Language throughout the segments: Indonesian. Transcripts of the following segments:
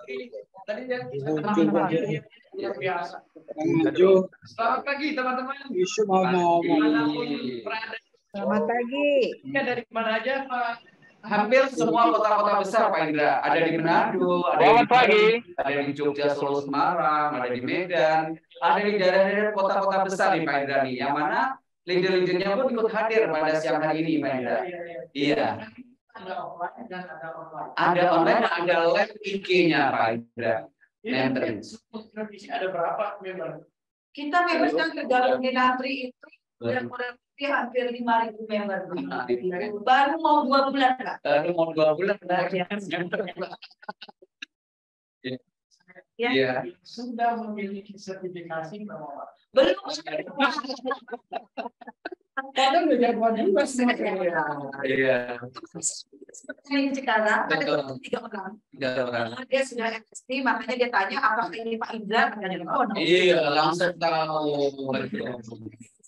Tadi dia luar biasa. Selamat pagi teman-teman. Selamat pagi. Ya, dari mana aja Pak? Hampir semua kota-kota besar Pak Indra. Ada di Manado, ada di Bali, ada di Jogja, Solo, Semarang, ada di Medan, ada di daerah-daerah kota-kota besar di Pak Indra nih. Yang mana leader-leadernya pun ikut hadir pada siang hari ini Pak Indra. Iya. Ada online dan ada online. Ada online dan ada live IG-nya Pak Indra. Ada berapa member? Kita member yang tergabung di Nantri itu dan kurang lebih hampir 5.000 member. Baru mau 2 bulan Kak? Baru mau 2 bulan. Ya. Sudah memiliki sertifikasi bahwa Belum. kadang udah jagoan juga sih. Iya. Ini sekarang ada 3 orang. 3 orang. Dia sudah MSP, makanya dia tanya apakah ini Pak Indra, katanya oh no. Iya, langsung tahu.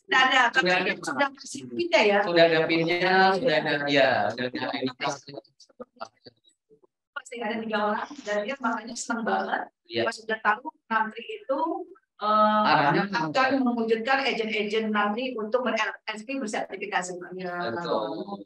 Sudah ada, sudah kasih pindah ya. Sudah ada pinnya, sudah ada ya, sudah ada identitas. Pasti ada 3 orang dan dia makanya senang banget. Ya. Pas sudah tahu Nantri itu arahnya akan mewujudkan agen-agen Nantri untuk ber-LSP bersertifikasi. Betul.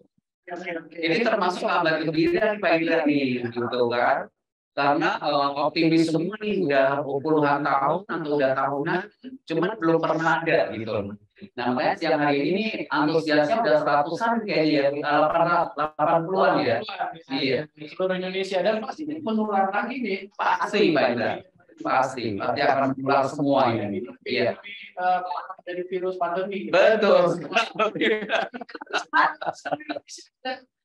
Ini termasuk kabar gembira Pak Indra nih, gitu kan? Karena optimis semua nih udah puluhan tahun atau udah tahunan, cuman belum pernah ada gitu. Nah, makanya siang hari ini antusiasnya udah 100-an kayaknya, 80-an ya. Iya. Seluruh Indonesia dan pasti menular lagi nih. Pasti Pak Indra. Pasti akan menular semua ini. Iya. Dari virus pandemi. Betul.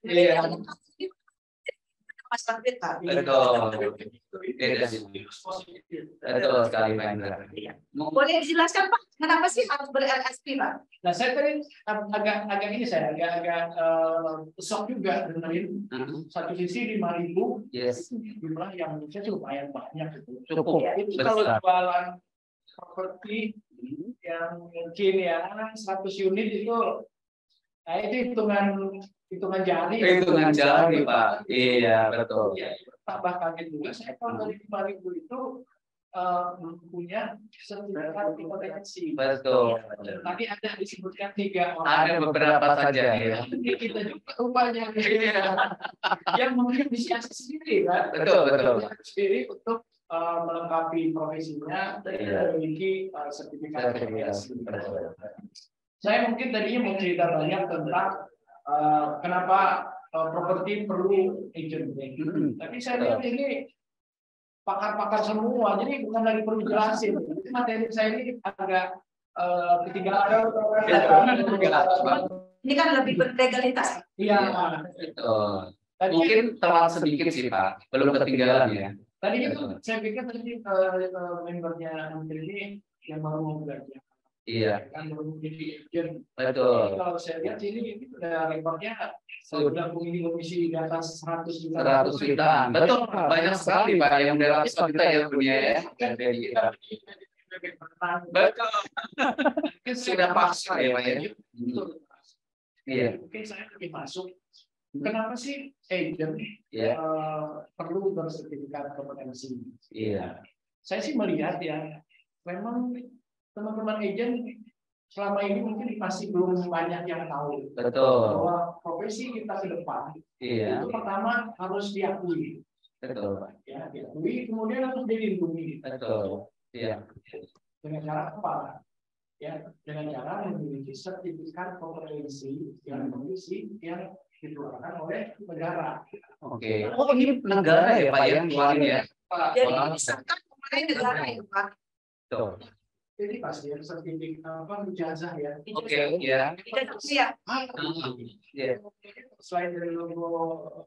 Iya. Mas Pita. Betul. Betul sekali Pak Indra. Boleh dijelaskan Pak, kenapa sih harus ber-LSP Pak? Nah, saya tadi agak ini saya agak shock juga dengerin. Satu sisi 5.000, yes. Jumlah yang Indonesia lumayan banyak gitu. Cukup. Itu kalau jualan properti yang mungkin ya 100 unit itu, nah itu hitungan jari. Hitungan jari Pak. Iya betul. Ya, tambah kaget juga saya kalau dari 5.000 itu punya sertifikat kompetensi. Betul. Tadi ada disebutkan 3 orang. Ada beberapa saja ya. Kita juga rupanya yang menginisiasi sendiri kan. Betul. Sendiri untuk melengkapi profesinya dan memiliki sertifikat kompetensi. Saya mungkin tadinya mau cerita banyak tentang kenapa properti perlu agent. Tapi saya lihat ini pakar-pakar semua, jadi bukan lagi perlu jelasin. Materi saya ini agak ketinggalan. Ini kan lebih berlegalitas. Iya. Mungkin telat sedikit sih Pak, belum ketinggalan ya. Tadi itu saya pikir tadi membernya ini yang baru mau belajar. Iya. Kan baru jadi agent. Betul. Kalau saya lihat ini udah rekornya sudah memiliki komisi di atas 100 juta. Betul. Banyak sekali Pak yang di atas kita ya punya ya. Betul. Sudah pasrah ya Pak ya. Iya. Mungkin saya lebih masuk. Kenapa sih agent perlu bersertifikat kompetensi? Iya. Saya sih melihat ya, memang teman-teman agent selama ini mungkin masih belum banyak yang tahu. Betul. Bahwa profesi kita ke depan itu pertama harus diakui. Betul. Ya, diakui, kemudian harus dilindungi. Betul. Iya. Dengan cara apa? Ya, dengan cara memiliki sertifikat kompetensi yang dikeluarkan oleh negara. Oke. Oh, ini negara ya Pak ya keluarin ya? Jadi misalkan kemarin negara ya Pak. Tuh. Jadi pasti yang sertifikat ijazah ya. Oke, ya. Ijazah ya. Selain dari logo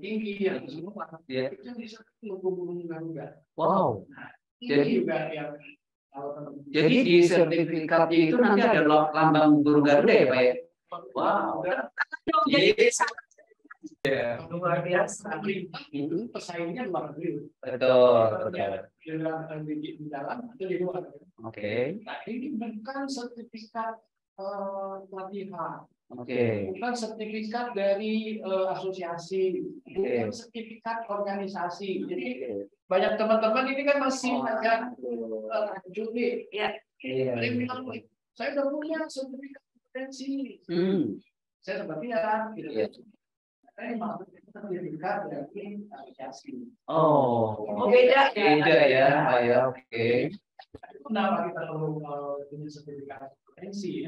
tinggi yang semua, itu bisa logo Gunung Garuda. Wow. Jadi juga yang jadi di sertifikat itu nanti ada lambang Gunung Garuda ya Pak ya? Wow. Jadi luar biasa. Pesaingnya luar biasa. Betul. Di dalam atau di luar. Oke. Nah ini bukan sertifikat pelatihan. bukan sertifikat dari asosiasi, bukan sertifikat organisasi. Jadi banyak teman-teman ini kan masih agak lanjut nih. Ada yang bilang, saya udah punya sertifikat kompetensi. Saya sepertinya gitu. Saya maksudnya sertifikat dari asosiasi. Beda ya, Pak ya. Kenapa kita perlu punya sertifikat kompetensi?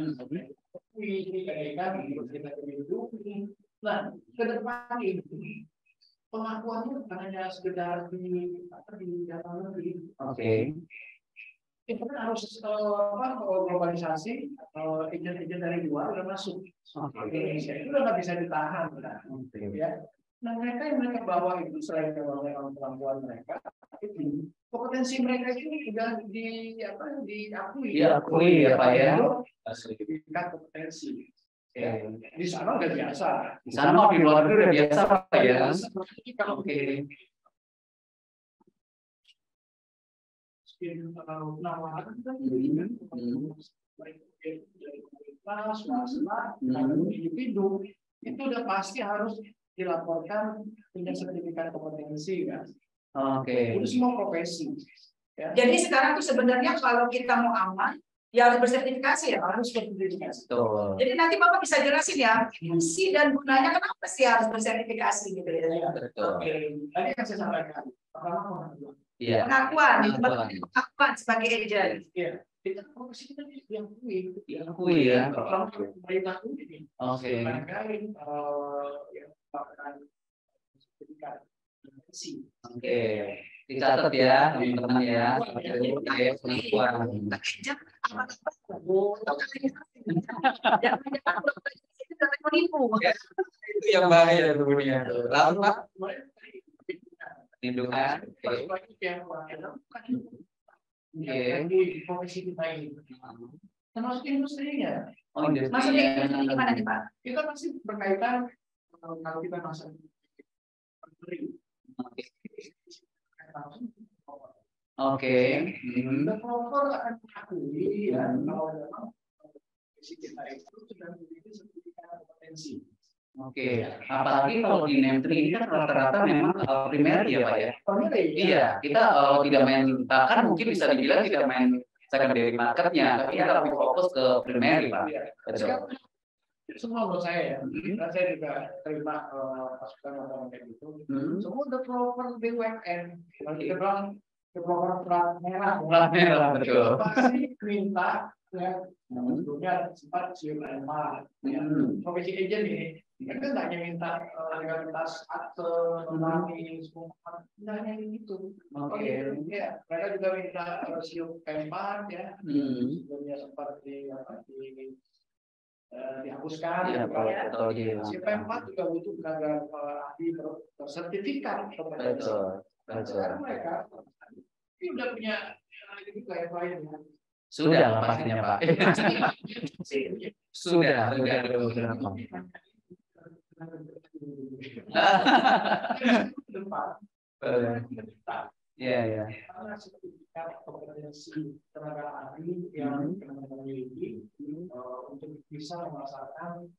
Nah, ke depan ini pengakuannya bukan hanya sekedar di dalam negeri. Itu kan harus globalisasi, agent-agent dari luar udah masuk ke Indonesia, itu udah nggak bisa ditahan, ya. Nah, mereka bawa itu selain kemampuan mereka, itu kompetensi mereka itu sudah diakui ya Pak ya. Sertifikat kompetensi. Di sana udah biasa. Di sana mau di luar negeri udah biasa Pak ya. Penawaran individu itu udah pasti harus dilaporkan punya sertifikat kompetensi kan. Itu semua profesi. Ya. Jadi sekarang tuh sebenarnya kalau kita mau aman, ya harus bersertifikasi ya. Harus bersertifikasi. Jadi nanti Bapak bisa jelasin ya, fungsi dan gunanya kenapa sih harus bersertifikasi gitu ya. Tadi yang saya sampaikan. Pertama pengakuan sebagai agent. Iya. Kita profesi kita diakui ya. Pemerintah ini. Yang merupakan sertifikat kompetensi. Dicatat ya teman-teman ya. Pengakuan. Itu yang bahaya sebenarnya. Lalu Pak, perlindungan. Profesi kita ini. Termasuk industrinya. Maksudnya gimana nih Pak? Kita masih berkaitan kalau kita masuk developer akan mengakui dan kalau memang profesi kita itu sudah memiliki sertifikat kompetensi. Apalagi kalau di NEM3 ini kan rata-rata memang primer ya Pak ya. Iya, kita tidak main, bahkan mungkin bisa dibilang tidak main secondary marketnya, tapi kita lebih fokus ke primer Pak. Betul. Semua menurut saya ya, dan saya juga terima masukan kayak gitu. Semua developer BUMN, kalau kita bilang developer plat merah, betul. Pasti minta ya, sebelumnya sempat sium MA, profesi agent ini, mereka nggak hanya minta legalitas akte, notari, semua, nggak hanya itu. Ya, mereka juga minta sium P4 ya, sebelumnya sempat dihapuskan. Si P4 juga butuh tenaga ahli sertifikat kompetensi. Sekarang mereka ini udah punya juga yang lain. Sudah pastinya Pak. Sudah. Iya. Karena sertifikat kompetensi tenaga ahli yang memiliki untuk bisa melaksanakan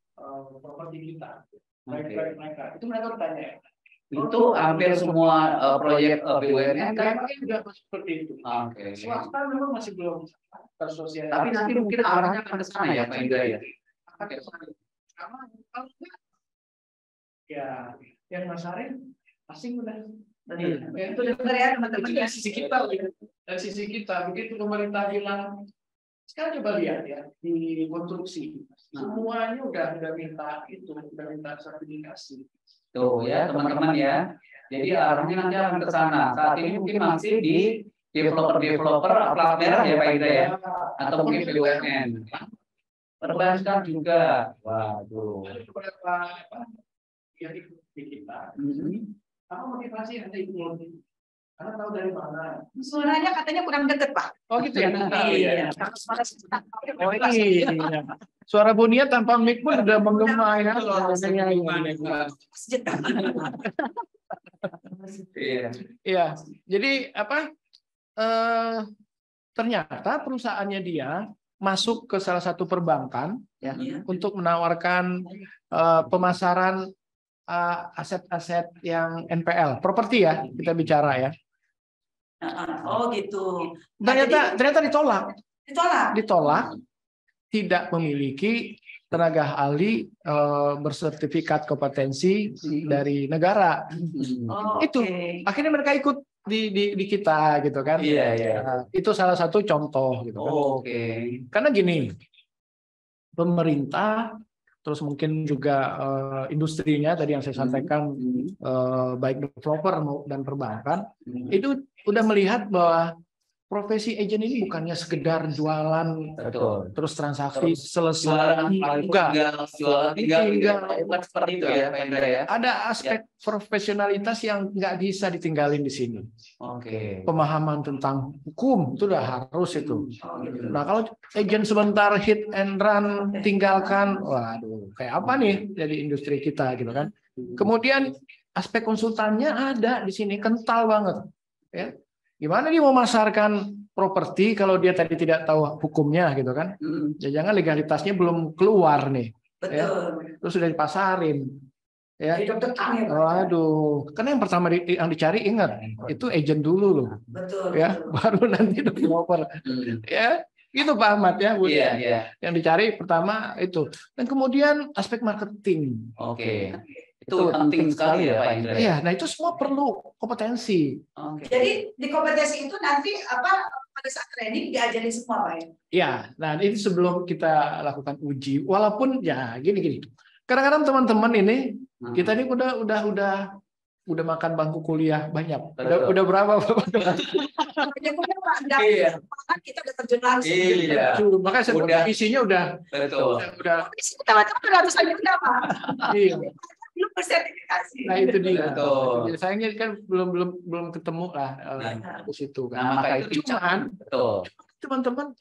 properti kita. Baik mereka. Itu mereka bertanya. Itu hampir semua proyek BUMN kan juga seperti itu. Swasta memang masih belum tersosialisasi. Tapi nanti mungkin arahnya akan ke sana ya Pak Indra ya. Ya, yang Mas Arif asing udah. Itu benar ya teman-teman. Dari sisi kita, begitu pemerintah bilang, sekarang coba lihat ya di konstruksi, semuanya udah minta sertifikasi. Tuh ya teman-teman ya. Jadi arahnya nanti akan ke sana. Saat ini mungkin masih di developer plat merah ya Pak Indra ya, atau mungkin BUMN. Perbankan juga. Waduh. Ada beberapa yang ikut di kita. Apa motivasi Anda ikut? Karena tahu dari mana? Suaranya katanya kurang dekat Pak. Oh gitu ya? Iya. Suara Bunia tanpa mic pun udah menggema ya. Iya. Jadi apa? Ternyata perusahaannya dia masuk ke salah satu perbankan ya, Iya. untuk menawarkan pemasaran aset-aset yang NPL, properti ya kita bicara ya. Oh gitu. Nah, jadi Ternyata ditolak, ditolak. tidak memiliki tenaga ahli bersertifikat kompetensi dari negara. Oh, Itu oke. akhirnya mereka ikut di kita gitu kan. Iya, iya. Nah, itu salah satu contoh gitu kan. Oke. Karena gini, pemerintah terus mungkin juga industrinya tadi yang saya sampaikan, baik developer dan perbankan itu udah melihat bahwa profesi agent ini bukannya sekedar jualan Betul. terus transaksi selesai, Jualan enggak. tinggal bukan seperti itu ya Pak Indra ya. Ada aspek profesionalitas yang nggak bisa ditinggalin di sini. Oke. Pemahaman tentang hukum itu udah harus itu. Nah kalau agent sebentar hit and run tinggalkan, waduh kayak apa nih jadi industri kita gitu kan. Kemudian aspek konsultannya ada di sini, kental banget ya. Gimana dia mau memasarkan properti kalau dia tadi tidak tahu hukumnya gitu kan? Ya jangan legalitasnya belum keluar nih. Betul. Ya. Terus sudah dipasarin. Ya. Waduh, karena yang pertama yang dicari ingat itu agent dulu loh. Betul. Ya, baru nanti developer. Ya, itu Pak Ahmad ya, Bu. Iya, iya. Yang dicari pertama itu. Dan kemudian aspek marketing. Oke. Itu penting sekali ya Pak Indra. Iya, nah itu semua perlu kompetensi. Oke. Jadi di kompetensi itu nanti pada saat training diajarin semua Pak ya? Iya, nah ini sebelum kita lakukan uji, walaupun ya gini. Kadang-kadang teman-teman ini kita ini udah makan bangku kuliah banyak. Udah berapa Bapak? Iya. Kita udah terjun langsung. Iya. Makanya saya isinya udah. Betul. Udah. Teman-teman ratusan juta Pak. Iya. Belum bersertifikasi. Nah itu dia. Betul. Sayangnya kan belum ketemu lah di situ kan. Nah, maka itu cuman betul. teman-teman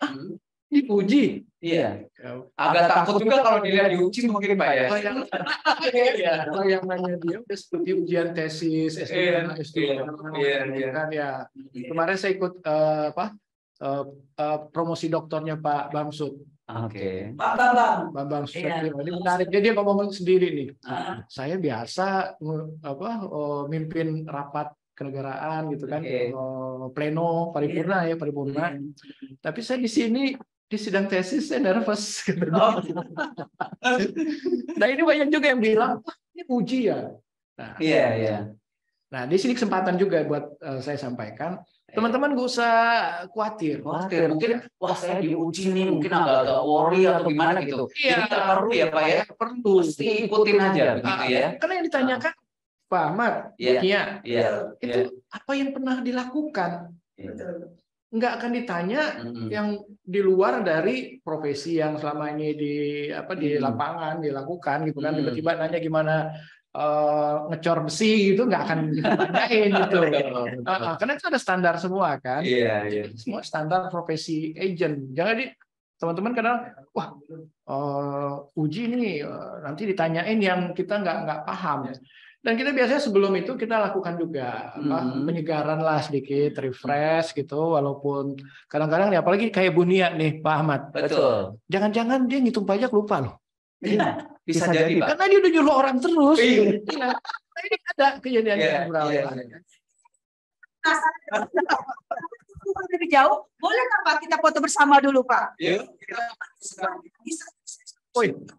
dipuji. Iya. Agak takut juga kalau dilihat diuji mungkin Pak ya. Kalau yang nanya dia udah studi ujian tesis S2 kan ya. Kemarin saya ikut promosi doktornya Pak Bamsud. Oke. Pak Bambang Susatyo. Ini menarik. Jadi dia ngomong sendiri nih. Saya biasa mimpin rapat kenegaraan gitu kan, pleno paripurna ya paripurna. Tapi saya di sini di sidang tesis saya nervous. Nah ini banyak juga yang bilang, ini uji ya. Nah, iya. Nah di sini kesempatan juga buat saya sampaikan. Teman-teman gak usah khawatir. Mungkin wah saya diuji nih, mungkin agak worry atau gimana gitu. Iya. Jadi nggak perlu ya Pak ya. Perlu. Pasti ikutin aja begitu ya. Karena yang ditanyakan Pak Ahmad, Iya. itu apa yang pernah dilakukan? Nggak akan ditanya yang di luar dari profesi yang selama ini di lapangan dilakukan gitu kan. Tiba-tiba nanya gimana ngecor besi gitu nggak akan ditanyain gitu. Karena itu ada standar semua kan. Iya. Semua standar profesi agent. Jangan teman-teman kadang wah uji ini nanti ditanyain yang kita nggak paham. Dan kita biasanya sebelum itu kita lakukan juga penyegaran lah sedikit, refresh gitu. Walaupun kadang-kadang nih apalagi kayak Bunia nih Pak Ahmad. Betul. Jangan-jangan dia ngitung pajak lupa loh. Bisa jadi Pak. Karena dia udah nyuruh orang terus. Iya. Nah, ini ada kejadian beberapa. Lebih jauh, boleh nggak Pak kita foto bersama dulu Pak? Yuk.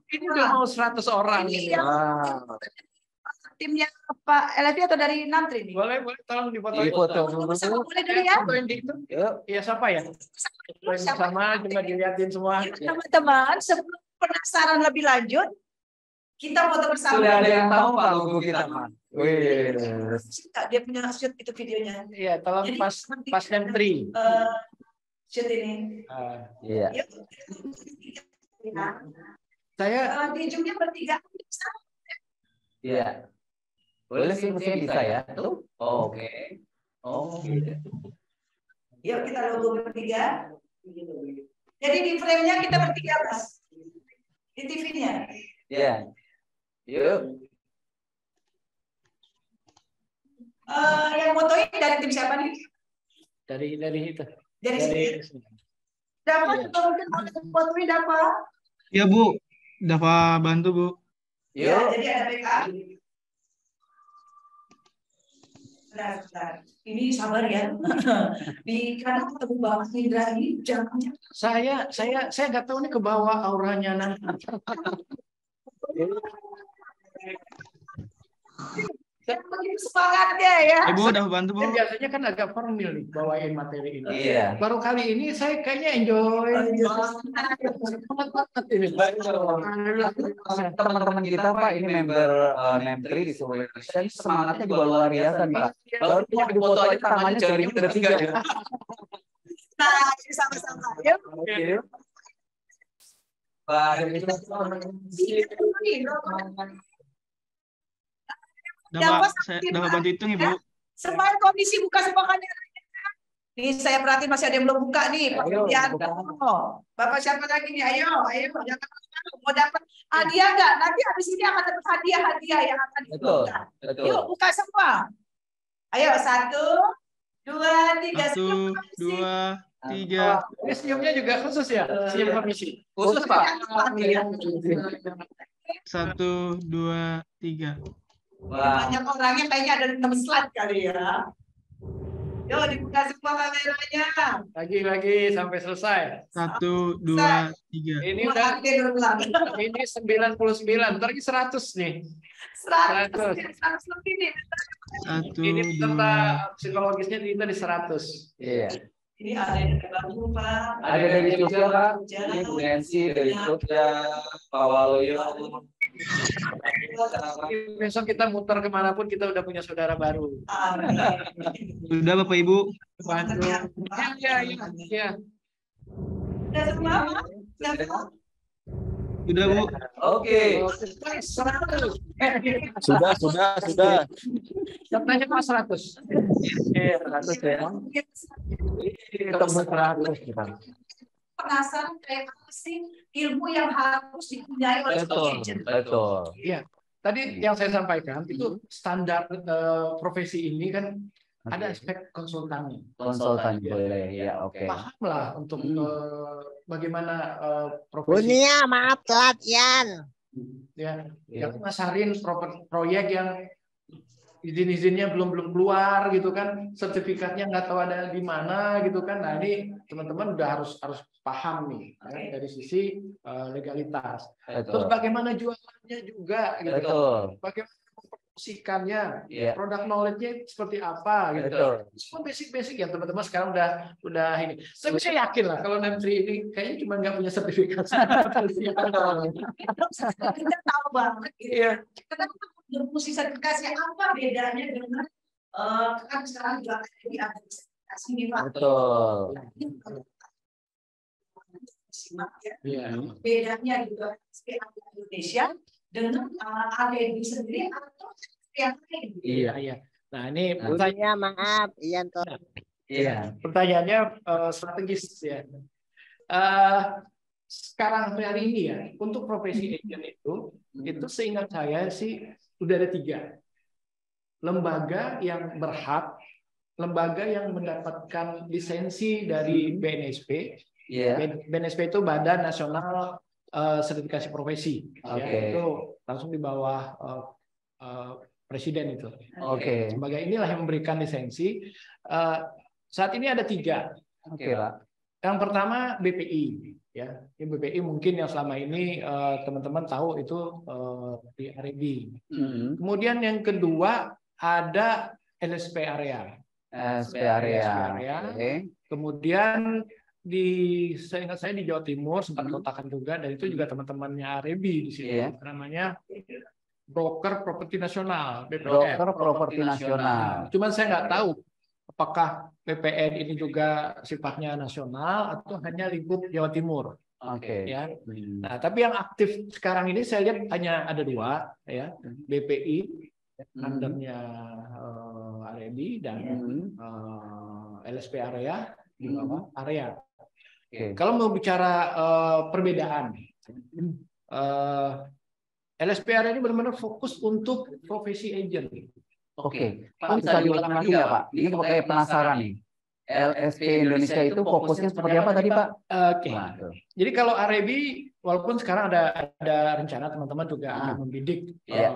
Ini udah mau 100 orang ini. Timnya Pak Elvi atau dari Namtri nih? Boleh tolong difoto. Boleh dulu ya? Iya siapa ya? Sama cuma dilihatin semua. Teman-teman, sebelum penasaran lebih lanjut, kita foto bersama. Sudah ada yang tahu Pak logo kita Pak. Dia punya shoot itu videonya. Iya, tolong pas Namtri. Shoot ini. Iya. Saya di ujungnya bertiga. Iya. Boleh sih bisa ya. Tuh. Oke. Yuk kita logo bertiga. Jadi di frame-nya kita bertiga Mas. Di TV-nya. Iya. Yuk. Yang fotoin dari tim siapa nih? Dari itu. Dari sini. Dapat mungkin mau fotoin dapat. Ya Bu, dapat bantu Bu. Ya, Yuk. jadi ada backup. Bentar. Ini sabar ya. Di kanan ketemu Bapak Indra ini jangan. Saya nggak tahu nih ke bawah auranya nanti. Begitu semangatnya ya. Bu, dapat bantu Bu. Biasanya kan agak formal nih bawain materi ini. Iya. Baru kali ini saya kayaknya enjoy. Semangat banget ini. Teman-teman kita Pak, ini member NEM3 di seluruh Indonesia, ini semangatnya juga luar biasa Pak. Baru punya di foto aja tangannya jarinya udah 3 ya. Nah, ini sama-sama. Yuk. Oke. Pak, Dapat bantu hitung Ibu. Semuanya komisi buka semua kameranya. Nih saya perhatiin masih ada yang belum buka nih. Pak Ayo, Yanto. buka. Bapak siapa lagi nih? Ayo, jangan malu. Mau dapat hadiah nggak? Nanti habis ini akan dapat hadiah yang akan Betul, dibuka. betul. Yuk buka semua. Ayo 1, 2, 3. 1, 2, 3. Ini senyumnya juga khusus ya, senyum komisi. Khusus Pak. 1, 2, 3. Wah. Banyak orangnya kayaknya ada 6 slide kali ya. Yuk dibuka semua kameranya. Lagi sampai selesai. 1, 2, 3. Ini udah berulang. ini 99, ntar lagi 100 nih. 100 lebih nih. 1, Ini 2. peserta psikologisnya kita di 100. Iya. Ini ada yang dari Bandung, Pak. Ada dari Jogja Pak. Ini Bu Nancy dari Jogja, Pak Waloyo. Besok kita muter kemanapun kita udah punya saudara baru. Sudah Bapak Ibu. Bantu. Ya. Udah semua, Pak? Udah semua? Sudah Bu. Oke. 100. Sudah. Katanya pas 100. Iya, 100 ya. Ketemu 100. Penasaran kayak apa sih ilmu yang harus dipunyai oleh Betul, agent? betul. Iya. Tadi yang saya sampaikan itu standar profesi ini kan ada aspek konsultannya. Konsultan boleh, ya oke. Paham lah untuk bagaimana profesi. Bunia, maaf telat Yan. Ya, yang ngasarin proyek yang izin-izinnya belum keluar gitu kan, sertifikatnya nggak tahu ada di mana gitu kan. Nah ini teman-teman udah harus paham nih ya, dari sisi legalitas. Terus Betul. bagaimana jualannya juga gitu kan. Betul. Bagaimana mempromosikannya, Iya. produk knowledge-nya seperti apa gitu. Betul. Semua basic ya teman-teman sekarang udah ini. Saya bisa yakin lah kalau NEM3 ini kayaknya cuma nggak punya sertifikat. Kita tahu banget gitu. Iya. Kenapa berfungsi sertifikasi apa bedanya dengan kan sekarang juga ada di sertifikasi nih Pak. Betul. Iya. Bedanya juga SPA Indonesia dengan ADB sendiri atau yang lain. Iya. Nah ini pertanyaan. Bunia, maaf Yan toh. Iya. Pertanyaannya strategis ya. Sekarang hari ini ya untuk profesi agent itu seingat saya sih sudah ada 3 lembaga yang berhak, lembaga yang mendapatkan lisensi dari BNSP. Iya. BNSP itu Badan Nasional Sertifikasi Profesi. Oke. Ya, itu langsung di bawah presiden itu. Oke. Sebagai inilah yang memberikan lisensi. Saat ini ada 3. Oke, Pak. Yang pertama BPI, ya. BPI mungkin yang selama ini teman-teman tahu itu di REB. Kemudian yang kedua ada LSP area. SP area. Oke. Kemudian seingat saya di Jawa Timur sempat kotakan juga, dan itu juga teman-temannya REB di situ. Iya. Namanya Broker Properti Nasional, BPN. Broker Properti Nasional. Cuman saya nggak tahu apakah BPN ini juga sifatnya nasional atau hanya lingkup Jawa Timur. Oke. Ya. Nah, tapi yang aktif sekarang ini saya lihat hanya ada 2, ya. BPI undernya REB dan LSP area di bawah area. Oke. Kalau mau bicara perbedaan, LSP area ini benar-benar fokus untuk profesi agent. Oke. Pak bisa diulang lagi nggak Pak? Ini kayak penasaran nih. LSP Indonesia itu fokusnya seperti apa tadi Pak? Oke. Waduh. Jadi kalau REB walaupun sekarang ada rencana teman-teman juga akan membidik Iya.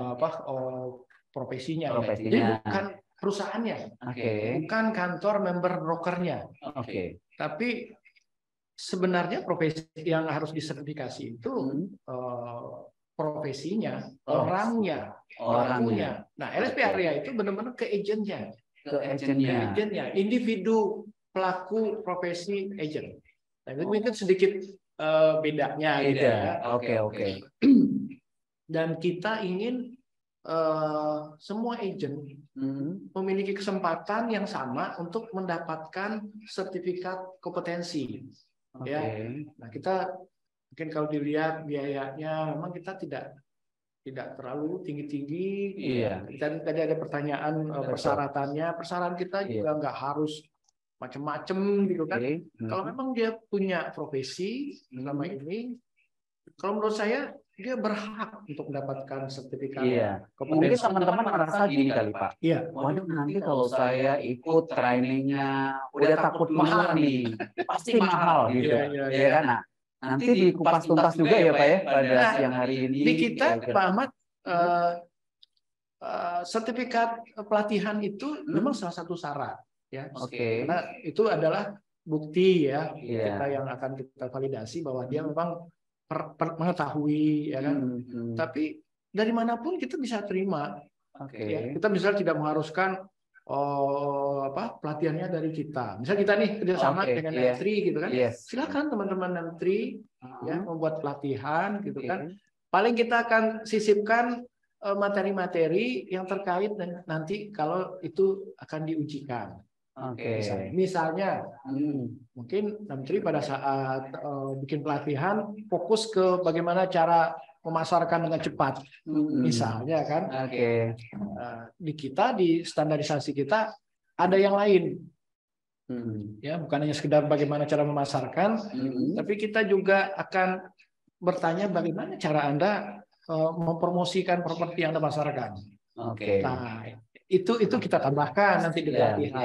profesinya. Profesinya. Jadi bukan perusahaannya, Oke. bukan kantor member brokernya, Oke. tapi sebenarnya profesi yang harus disertifikasi itu profesinya, orangnya, pelakunya. Nah, LSP area itu benar-benar ke agentnya, agentnya, individu pelaku profesi agent. Nah, itu mungkin sedikit bedanya gitu ya. Oke. Dan kita ingin semua agent memiliki kesempatan yang sama untuk mendapatkan sertifikat kompetensi. Ya. Nah, kita mungkin kalau dilihat biayanya memang kita tidak terlalu tinggi-tinggi. Iya. Tadi ada pertanyaan persyaratannya. Persyaratan kita juga nggak harus macam-macam gitu kan. Kalau memang dia punya profesi selama ini, kalau menurut saya dia berhak untuk mendapatkan sertifikat Mungkin kompetensi. teman-teman merasa gini kali Pak. Iya. Waduh, nanti kalau saya ikut trainingnya udah takut mahal nih, pasti mahal gitu. Iya kan? Nah, nanti dikupas tuntas juga ya Pak ya pada siang hari ini. Di kita Pak Ahmad, sertifikat pelatihan itu memang salah satu syarat ya. Karena itu adalah bukti ya kita yang akan kita validasi bahwa dia memang mengetahui ya kan. Tapi dari manapun kita bisa terima. Ya, kita misalnya tidak mengharuskan pelatihannya dari kita. Misal kita nih kerjasama dengan Netri gitu kan. Silakan teman-teman Netri ya membuat pelatihan gitu kan. Paling kita akan sisipkan materi-materi yang terkait nanti kalau itu akan diujikan. Misalnya mungkin Menteri pada saat bikin pelatihan fokus ke bagaimana cara memasarkan dengan cepat, misalnya kan. Di kita di standarisasi kita ada yang lain, ya bukan hanya sekedar bagaimana cara memasarkan, tapi kita juga akan bertanya bagaimana cara Anda mempromosikan properti yang Anda pasarkan. Nah, itu kita tambahkan nanti di pelatihan.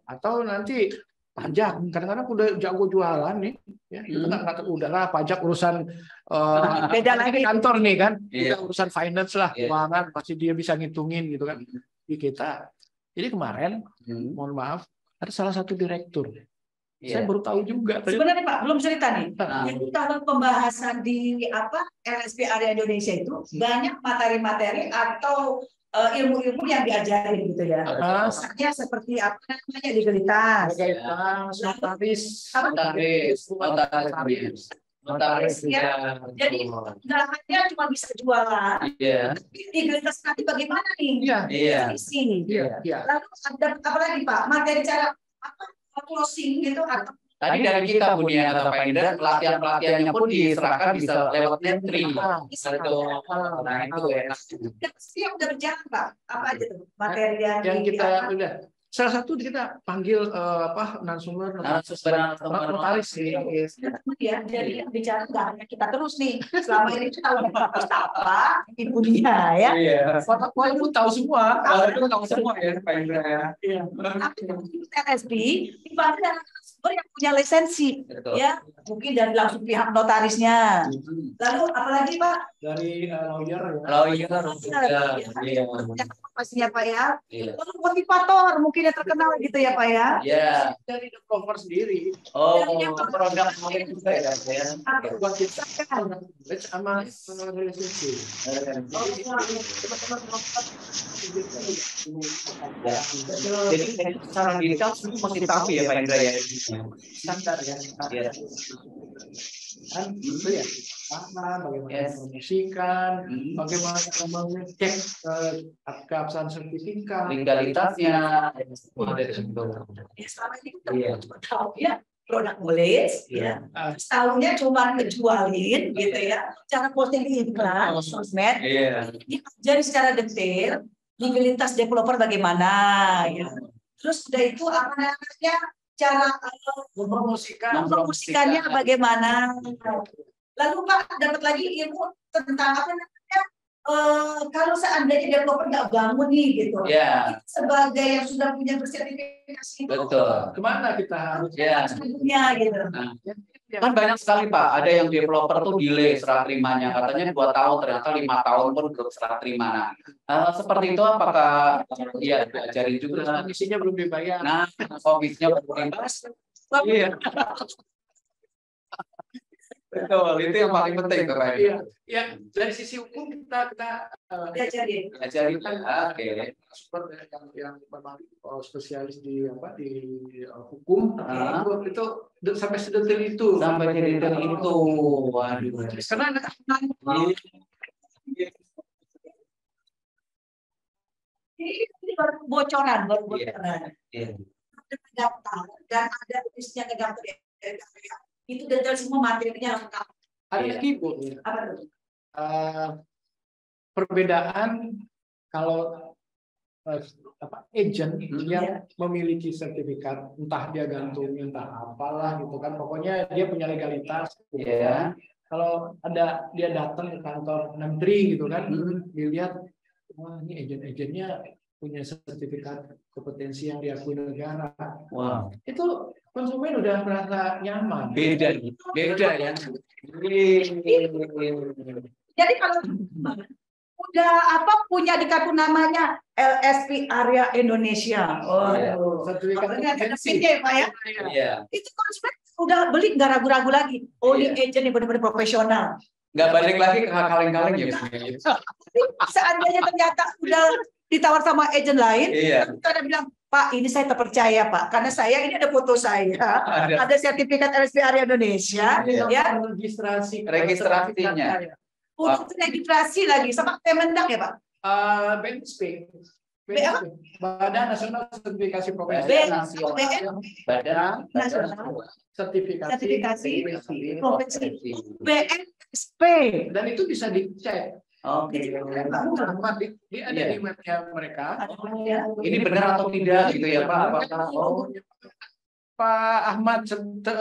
Atau nanti pajak, kadang-kadang udah jago jualan nih, ya kita nggak udahlah pajak urusan beda lagi kantor nih kan, udah urusan finance lah, keuangan pasti dia bisa ngitungin gitu kan. Di kita, jadi kemarin, mohon maaf, ada salah satu direktur. Saya baru tahu juga. Sebenarnya Pak, belum cerita nih. Jadi kalau pembahasan di LSP Area Indonesia itu banyak materi-materi atau ilmu-ilmu yang diajarin gitu ya. Misalnya seperti apa namanya legalitas, notaris ya. Jadi nggak hanya cuma bisa jualan, legalitas nanti bagaimana nih? Lalu ada apa lagi Pak? Materi cara closing gitu atau tadi dari kita punya kata Pak Indra, pelatihan-pelatihannya pun diserahkan bisa lewat Netri. Nah itu enak. Yang udah berjalan Pak, apa aja tuh materi yang kita udah. Salah satu kita panggil narasumber notaris ya. Jadi yang bicara nggak hanya kita terus nih. Selama ini kita tahu apa ibu dia ya. Walaupun tahu semua. Walaupun tahu semua ya Pak Indra ya. LSP dibantu dengan narasumber yang punya lisensi, ya mungkin dari langsung pihak notarisnya. Lalu apalagi Pak? Dari lawyer pastinya Pak ya. Lalu motivator mungkin yang terkenal gitu ya Pak ya. Dari The Clover sendiri. Program juga ya. Buat kita sama relationship. Jadi secara digital semua masih tahu ya Pak Indra ya. Standar ya. Kan itu ya. Bagaimana mempromosikan, bagaimana mengecek keabsahan sertifikat, legalitasnya. Selama ini kita cuma tahu ya produk knowledge, ya. Tahunnya cuma ngejualin, gitu ya. Cara posting di iklan, sosmed, jadi secara detail, legalitas developer bagaimana, ya. Terus udah itu apa namanya, cara mempromosikannya bagaimana. Lalu Pak dapat lagi ilmu tentang apa namanya kalau seandainya developer nggak bangun nih gitu, Ya, kita sebagai yang sudah punya bersertifikasi itu betul. Kemana kita harus? Ya. punya gitu. Nah, kan banyak sekali Pak, ada yang developer tuh delay serah terimanya, katanya 2 tahun, ternyata 5 tahun pun belum serah terima. Nah, seperti itu apakah ya diajarin juga? Komisinya belum dibayar. Nah, komisinya belum dibahas. Iya. Betul, itu yang paling penting Bapak. Iya, ya dari sisi hukum kita Diajarin. Ajarin kan, oke. super yang memang spesialis di hukum itu sampai sedetail itu. Sampai detail itu. Waduh. Karena Ini baru bocoran. Iya. Ada pendaftar dan ada listnya pendaftar itu detail semua materinya lengkap. ada lagi Bu, Apa tuh? perbedaan kalau agent yang memiliki sertifikat, entah dia gantung, entah apalah gitu kan, pokoknya dia punya legalitas. Iya. Kalau ada dia datang ke kantor menteri gitu kan, dilihat wah ini agent-agentnya punya sertifikat kompetensi yang diakui negara. Wow. Itu konsumen udah merasa nyaman. Beda ya. Jadi kalau udah punya di kartu namanya LSP Area Indonesia. Sertifikat kompetensi. Ya, Pak ya. Iya. Itu konsumen udah beli nggak ragu-ragu lagi. Ini agent yang benar-benar profesional. Nggak balik lagi ke kaleng-kaleng ya. Seandainya ternyata udah ditawar sama agent lain, kita bilang, Pak, ini saya terpercaya, Pak, karena saya ini ada foto saya, ada sertifikat LSP Area Indonesia, ya. Registrasinya. Untuk registrasi lagi sama Kemendak ya, Pak? BNSP. Badan Nasional Sertifikasi Profesi. Badan Nasional Sertifikasi Profesi. BNSP. Dan itu bisa dicek. Oke. Dia ada di webnya mereka. Ini benar atau tidak gitu ya Pak? Pak Ahmad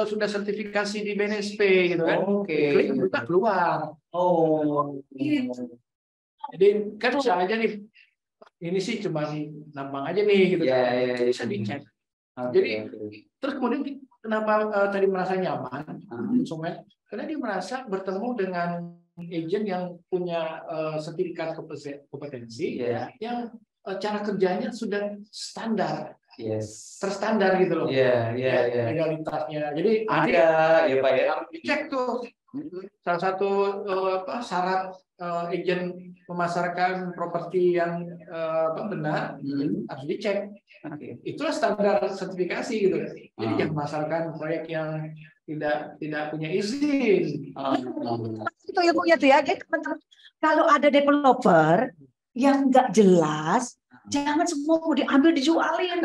sudah sertifikasi di BNSP gitu kan? Klik buka keluar. Jadi kan bisa aja nih. Ini sih cuma nampang aja nih gitu. Bisa dicek. Jadi terus kemudian kenapa tadi merasa nyaman konsumen? Karena dia merasa bertemu dengan agent yang punya sertifikat kompetensi yang cara kerjanya sudah standar, terstandar gitu loh, legalitasnya. Jadi ada ya Pak ya. Harus dicek tuh. Salah satu syarat agent memasarkan properti yang benar harus dicek. Itulah standar sertifikasi gitu. Jadi jangan memasarkan proyek yang tidak punya izin. Itu ilmunya tuh ya. Jadi teman-teman, kalau ada developer yang nggak jelas, jangan semua mau diambil dijualin.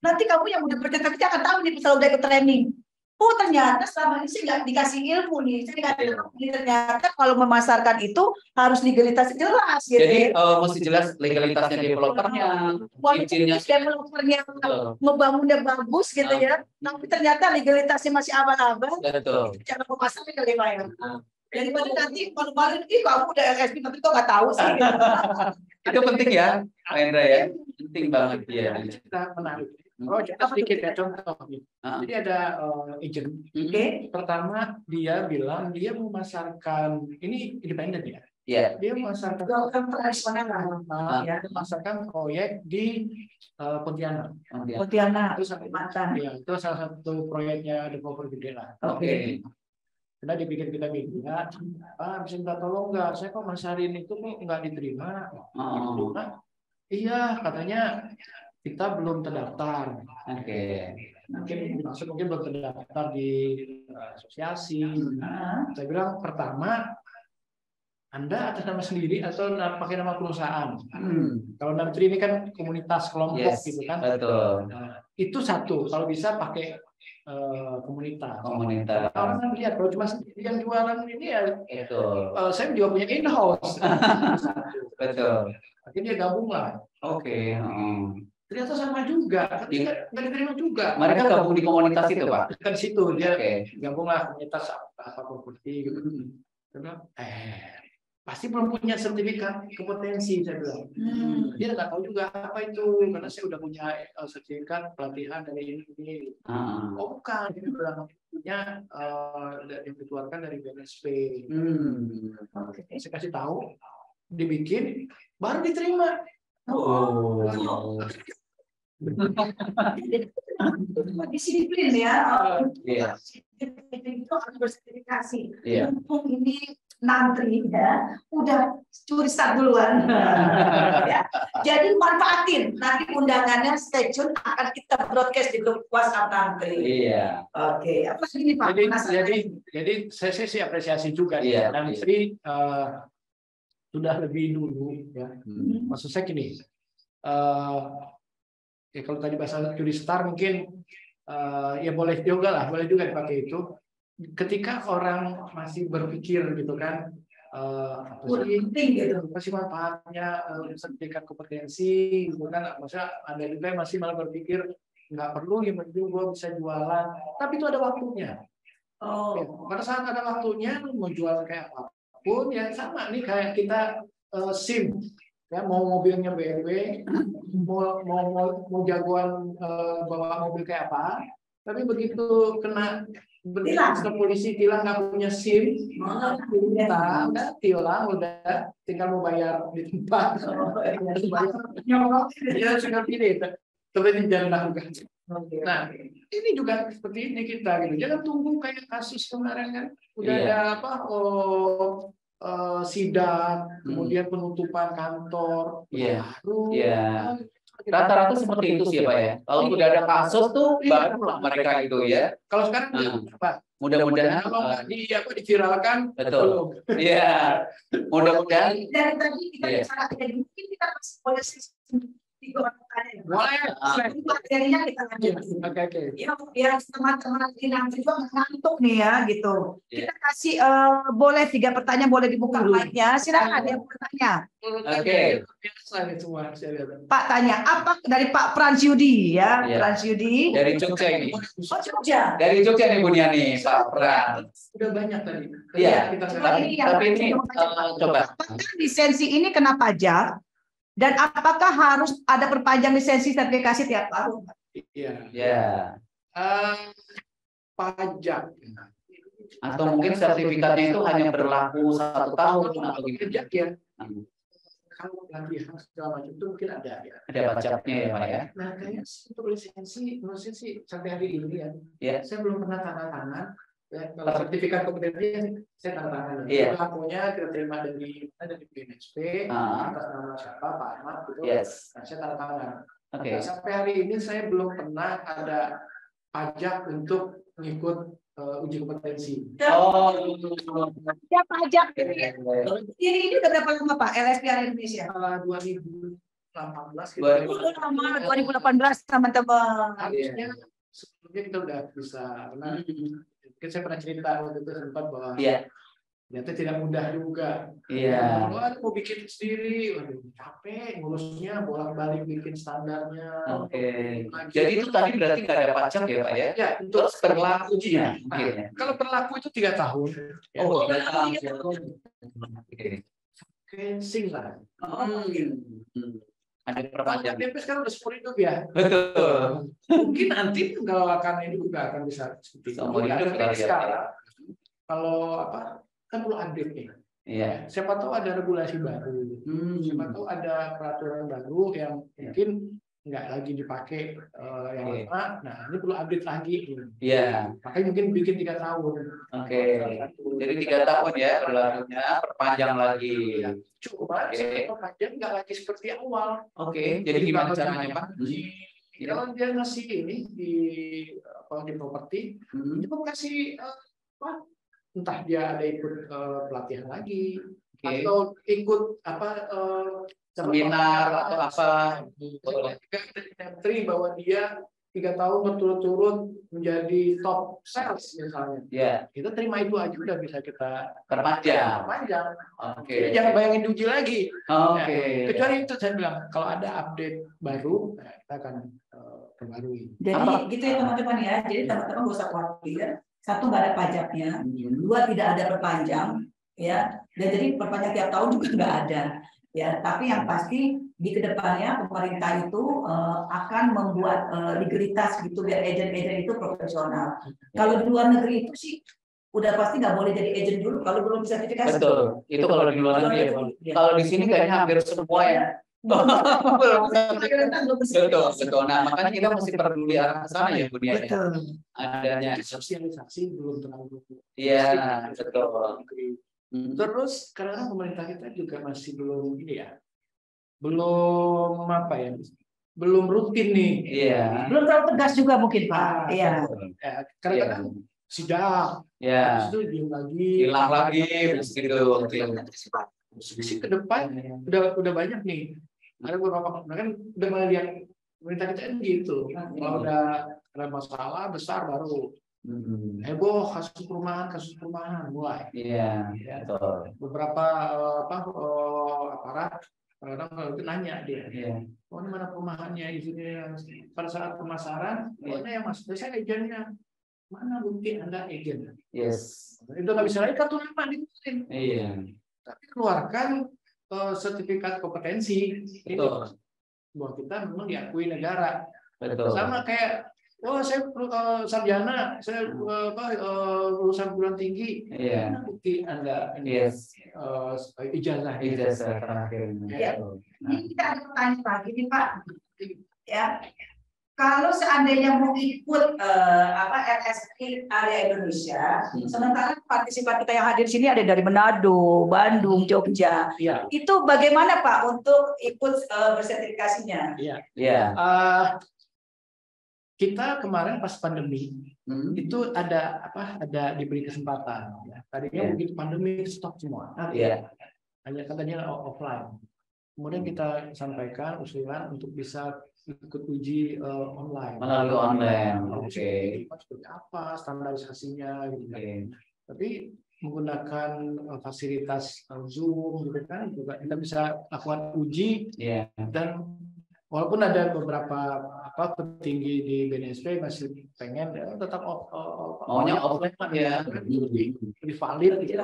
Nanti kamu yang udah bertekad akan tahu nih kalau udah ikut training. Oh ternyata selama ini sih nggak dikasih ilmu nih. Saya nggak tahu ternyata kalau memasarkan itu harus legalitas jelas. Gitu. Jadi mesti jelas legalitasnya developernya, izinnya. Developernya ngebangunnya bagus gitu ya. Tapi ternyata legalitasnya masih abal-abal. Betul. Cara memasarnya kali Pak ya. Daripada nanti malu-malu kamu udah LSP tapi kok nggak tahu sih. Itu penting ya, Pak Hendra ya. Penting banget ya. Kita menarik. Sedikit ya contoh. Jadi ada agent. Pertama dia bilang dia memasarkan, ini independen ya. Dia memasarkan proyek di Pontianak. Itu salah satu proyeknya developer gede lah. Karena dibikin kita media, bisa minta tolong nggak? Saya kok masarin itu kok nggak diterima? Iya, katanya kita belum terdaftar. Mungkin belum terdaftar di asosiasi. Saya bilang pertama, Anda atas nama sendiri atau pakai nama perusahaan. Kalau Namtri ini kan komunitas kelompok gitu kan. Itu satu. Kalau bisa pakai komunitas. Orang lihat kalau cuma yang jualan ini ya. Saya juga punya in-house. Akhirnya dia gabung lah. Ternyata sama juga, nggak diterima juga. Mereka gabung di komunitas itu, Pak? Kan situ dia gabung lah komunitas apa properti gitu. pasti belum punya sertifikat kompetensi, saya bilang. Dia nggak tahu juga apa itu, karena saya udah punya sertifikat pelatihan dari ini. Oh bukan, dia bilang punya yang dikeluarkan dari BNSP. Saya kasih tahu, dibikin, baru diterima. Disiplin ya. Iya. Itu harus bersertifikasi. Iya. Mumpung ini nantri ya, udah curi start duluan. Ya. Jadi manfaatin. Nanti undangannya stay tune, akan kita broadcast di grup WhatsApp nantri. Iya. Oke. Apa gini Pak? Jadi saya sih apresiasi juga ya. Nantri sudah lebih dulu ya. Maksud saya gini. Ya kalau tadi bahasa curi start mungkin ya boleh juga dipakai itu. Ketika orang masih berpikir gitu kan, apa sih manfaatnya sertifikat kompetensi, gitu kan? Maksudnya ada juga yang masih malah berpikir nggak perlu, yang penting gue bisa jualan. Tapi itu ada waktunya. Ya, pada saat ada waktunya mau jual kayak apapun ya sama nih kayak kita SIM. Ya, mau mobilnya BMW, mau jagoan bawa mobil kayak apa, tapi begitu kena ke polisi tilang nggak punya SIM, udah tilang, udah tinggal mau bayar di tempat, ya seperti ini, seperti jangan lakukan. Nah, ini juga seperti ini kita gitu, jangan tunggu kayak kasus kemarin kan, udah ada apa? Sidang, kemudian penutupan kantor, baru. Rata-rata seperti itu sih Pak ya. Kalau udah ada kasus tuh baru mereka itu ya. Kalau sekarang Pak, mudah-mudahan kalau nggak diviralkan, betul. Iya. Mudah-mudahan. Dari tadi kita bicara mungkin kita masih boleh boleh. Materinya kita lanjutin. Oke. Ya, biar teman-teman nanti juga ngantuk nih ya gitu. Kita kasih boleh 3 pertanyaan, boleh dibuka mic-nya. Silakan ada yang bertanya. Oke. Pak tanya apa dari Pak Frans Yudi ya, Frans Yudi. Dari Jogja ini. Oh Jogja. Dari Jogja nih Bu Yani, Pak Frans. Sudah banyak tadi. Iya. Tapi ini coba. Apakah lisensi ini kena pajak? Dan apakah harus ada perpanjang lisensi sertifikasi tiap tahun? Iya. Pajak. Atau mungkin sertifikatnya itu hanya berlaku 1 tahun atau pajak ya. Kalau pelatihan segala macam itu mungkin ada ya. Ada pajaknya ya Pak ya. Nah kayaknya untuk lisensi, menurut saya sih sampai hari ini ya, saya belum pernah tanda tangan. Ya, kalau sertifikat kompetensi saya tanda tangan. Pelakunya kita terima dari BNSP, atas nama siapa Pak Ahmad gitu. Nah, saya tanda tangan. Sampai hari ini saya belum pernah ada pajak untuk mengikut uji kompetensi. Ya pajak ini udah berapa lama Pak LSPR Indonesia? 2018. 2018 teman-teman. Harusnya sebelumnya kita udah bisa. Mungkin saya pernah cerita waktu itu sempat bahwa ternyata tidak mudah juga. Wah, mau bikin sendiri, waduh, capek ngurusnya, bolak-balik bikin standarnya. Jadi itu tadi berarti nggak ada pajak ya Pak ya? Ya, terus berlaku ujinya. Kalau berlaku itu 3 tahun. Oh, 3 tahun. Sing lah. Ada perpanjangan. KTP sekarang udah 10.000 ya. Betul. Mungkin nanti kalau akan ini juga akan bisa seperti itu. Sekarang kalau apa kan perlu update nih. Siapa tahu ada regulasi baru. Siapa tahu ada peraturan baru yang mungkin nggak lagi dipakai yang lama. Nah ini perlu update lagi. Makanya mungkin bikin 3 tahun. Jadi 3 tahun ya berlakunya, perpanjang lagi. Cuma perpanjang nggak lagi seperti awal. Jadi gimana caranya Pak? Kalau dia ngasih ini di properti, dia mau kasih entah dia ada ikut pelatihan lagi atau ikut apa seminar atau apa. Dari bahwa dia 3 tahun berturut-turut menjadi top sales misalnya. Kita terima itu aja udah bisa kita perpanjang. Jadi jangan bayangin diuji lagi. Kecuali itu saya bilang kalau ada update baru kita akan perbarui. Jadi gitu ya teman-teman ya. Jadi teman-teman gak usah khawatir. 1 nggak ada pajaknya, 2 tidak ada perpanjang, ya. Dan jadi perpanjang tiap tahun juga nggak ada. Ya, tapi yang pasti di kedepannya pemerintah itu akan membuat legalitas gitu biar agent-agent itu profesional. Kalau di luar negeri itu sih udah pasti nggak boleh jadi agent dulu kalau belum sertifikasi. Betul. Itu kalau di luar negeri. Kalau di sini kayaknya hampir semua ya. Betul. Nah, makanya kita mesti peduli arah sana ya, Bun ya. Adanya sosialisasi belum terlalu. Iya, betul. Terus karena pemerintah kita juga masih belum ini ya, belum apa ya, belum rutin nih. Iya. Belum terlalu tegas juga mungkin Pak. Iya. Kadang-kadang sidak, Ya. itu Hilang lagi, begitu. Sisi ke depan udah banyak nih. Ada beberapa kan udah melihat pemerintah kita gitu. Kalau udah ada masalah besar baru heboh kasus perumahan mulai. Iya. Betul. Beberapa aparat kadang-kadang nanya dia. Iya. Oh, ini mana perumahannya izinnya? Pada saat pemasaran, yang masuk saya agennya. Mana bukti Anda agen? Yes. Itu nggak bisa lagi kartu nama ditulisin. Iya. Tapi keluarkan sertifikat kompetensi. Betul. Bahwa kita memang diakui negara. Betul. Sama kayak, saya sarjana, saya lulusan perguruan tinggi. Iya. Mana bukti Anda? Yes. Ijazah. Ijazah terakhir. Ya. Ini kita ada pertanyaan lagi nih Pak. Ya. Kalau seandainya mau ikut LSI area Indonesia, sementara partisipan kita yang hadir di sini ada dari Manado, Bandung, Jogja, itu bagaimana Pak untuk ikut bersertifikasinya? Iya. Kita kemarin pas pandemi itu ada diberi kesempatan. Tadinya begitu pandemi stop semua. Hanya katanya offline. Kemudian kita sampaikan usulan untuk bisa ikut uji online. Melalui online. Oke. Seperti apa standarisasinya gitu. Tapi menggunakan fasilitas Zoom gitu kan juga kita bisa lakukan uji. Dan walaupun ada beberapa petinggi di BNSP masih pengen tetap maunya offline ya, lebih valid gitu.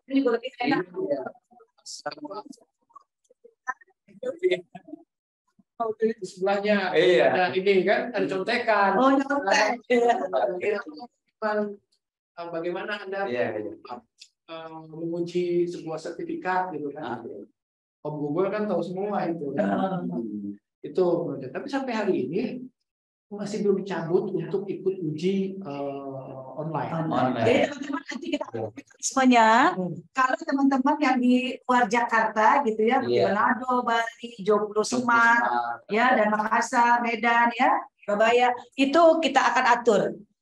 Ini juga lebih enak. Di sebelahnya ada ini kan, ada contekan. Oh, contek. Bagaimana Anda menguji sebuah sertifikat gitu kan? Om Google kan tahu semua itu. Itu. Tapi sampai hari ini masih belum dicabut untuk ikut uji online. Jadi teman-teman nanti kita mekanismenya, kalau teman-teman yang di luar Jakarta gitu ya, di Manado, Bali, Joglo, Sumatera, ya dan Makassar, Medan ya, Surabaya, itu kita akan atur.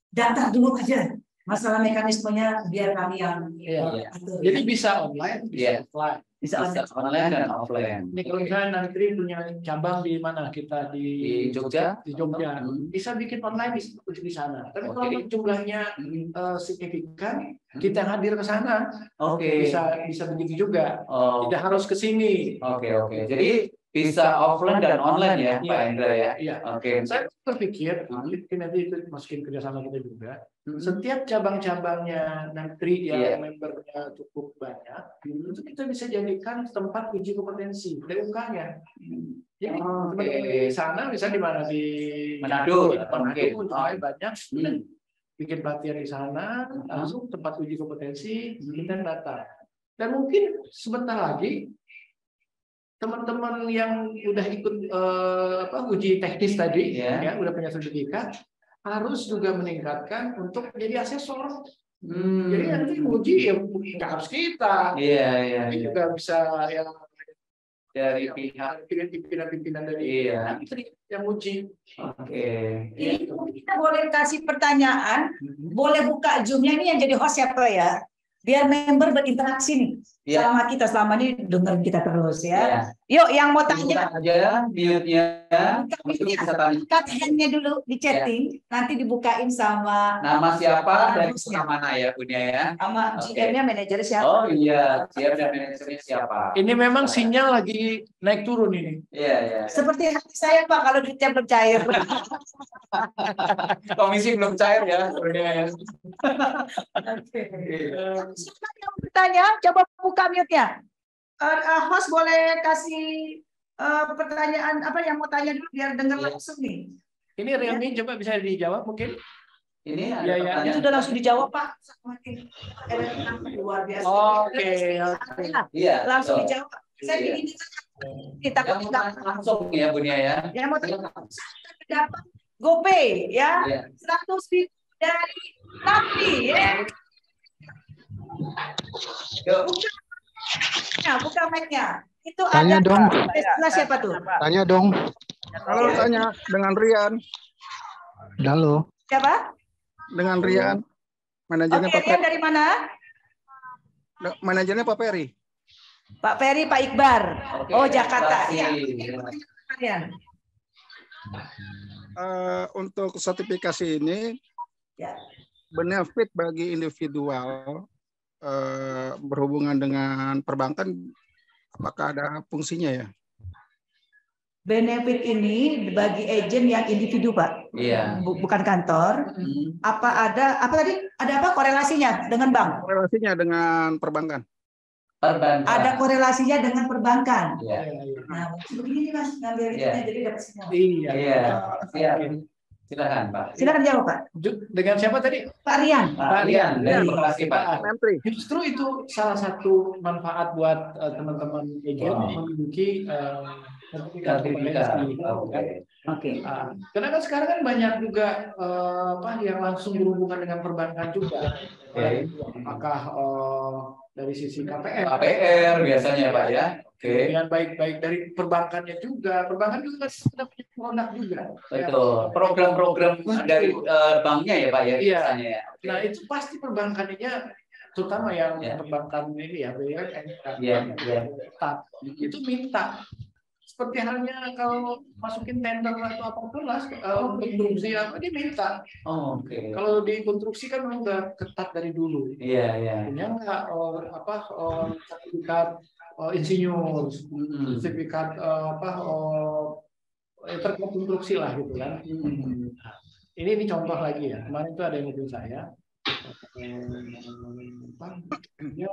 Daftar dulu aja. Masalah mekanismenya biar kami yang atur. Jadi bisa online, bisa offline. Bisa online dan offline. Ini kalau misalnya nanti punya cabang di mana kita di Jogja, bisa bikin online di sana. Tapi kalau jumlahnya signifikan, kita hadir ke sana. Bisa begitu juga. Tidak harus ke sini. Jadi bisa offline dan online ya, Pak Indra ya. Saya berpikir nanti itu masukin kerjasama kita juga. Setiap cabang-cabangnya nanti yang membernya cukup banyak, itu kita bisa jadikan tempat uji kompetensi DUK-nya. Jadi di sana bisa di mana di Manado, banyak bikin pelatihan di sana, langsung tempat uji kompetensi dan datang. Dan mungkin sebentar lagi teman-teman yang udah ikut uji teknis tadi, udah punya sertifikat, harus juga meningkatkan untuk jadi asesor. Jadi nanti uji nggak harus kita, tapi juga bisa yang dari pihak pimpinan dari yang uji. Ini kita boleh kasih pertanyaan, boleh buka Zoom-nya ini yang jadi host siapa ya? Biar member berinteraksi nih sama kita, selama ini dengar kita terus ya. Yuk yang mau tanya aja mute-nya, bisa tanya. Cut hand-nya dulu di chatting, nanti dibukain sama nama siapa dan kota mana ya punya ya. Sama GM-nya manajer siapa. Oh iya, GM dan manajernya siapa. Ini memang sinyal lagi naik turun ini. Iya. Seperti hati saya Pak kalau duitnya belum cair. Komisi belum cair ya sebenarnya ya. Oke. Silakan yang bertanya, coba buka mute-nya. Host boleh kasih pertanyaan apa yang mau tanya dulu biar dengar langsung nih. Ini Realme coba bisa dijawab mungkin? Ini Ya, ya. Ini sudah langsung dijawab Pak. Luar biasa. Oke. Iya. Langsung dijawab. Saya ingin kita langsung ya Bu Nia ya. yang mau dapat GoPay ya. Iya. 100 dari Tapi ya. Buka mic-nya. Itu Tanya ada dong. Sebelah siapa tuh? Tanya dong. Halo, tanya dengan Rian. Halo, Siapa? dengan Rian. Manajernya Oke, Pak Rian Peri. dari mana? Manajernya Pak Peri. Pak Ferry, Pak Iqbar. Oke, Oh, Jakarta. terima Iya. kasih. Rian. Untuk sertifikasi ini Ya. benefit bagi individual berhubungan dengan perbankan, apakah ada fungsinya ya? Benefit ini bagi agent yang individu, Pak. Iya. Bukan kantor. Apa tadi? Ada apa korelasinya dengan bank? Relasinya dengan perbankan. Perbankan. Ada korelasinya dengan perbankan. Iya. Nah, begini nih Mas, ngambil Iya. jadi dapat sinyal. Iya. Iya. Siap. Silakan Pak. Silakan jawab, Pak. Dengan siapa tadi? Pak Rian. Pak Rian, terima kasih Pak. Menteri. Justru itu salah satu manfaat buat teman-teman agent memiliki sertifikat kompetensi. Oke. Oke. Karena kan sekarang kan banyak juga yang langsung berhubungan dengan perbankan juga. Oke. Apakah dari sisi KPR, KPR biasanya Pak ya. Oke. dengan baik-baik dari perbankannya juga. Perbankan juga sudah punya produk juga. Betul. Program-program dari banknya ya Pak ya. Iya. Biasanya ya. Oke. Nah itu pasti perbankannya, terutama yang Ya. perbankan ini ya, BUMN, Iya, iya. itu minta. Seperti halnya kalau masukin tender atau apapun lah, konstruksi apa dia minta. Oh, oke. Kalau di konstruksi kan memang udah ketat dari dulu. Iya, iya. Punya nggak sertifikat insinyur, sertifikat terkait konstruksi lah gitu kan. Ini contoh lagi ya. Kemarin itu ada yang mobil saya, dia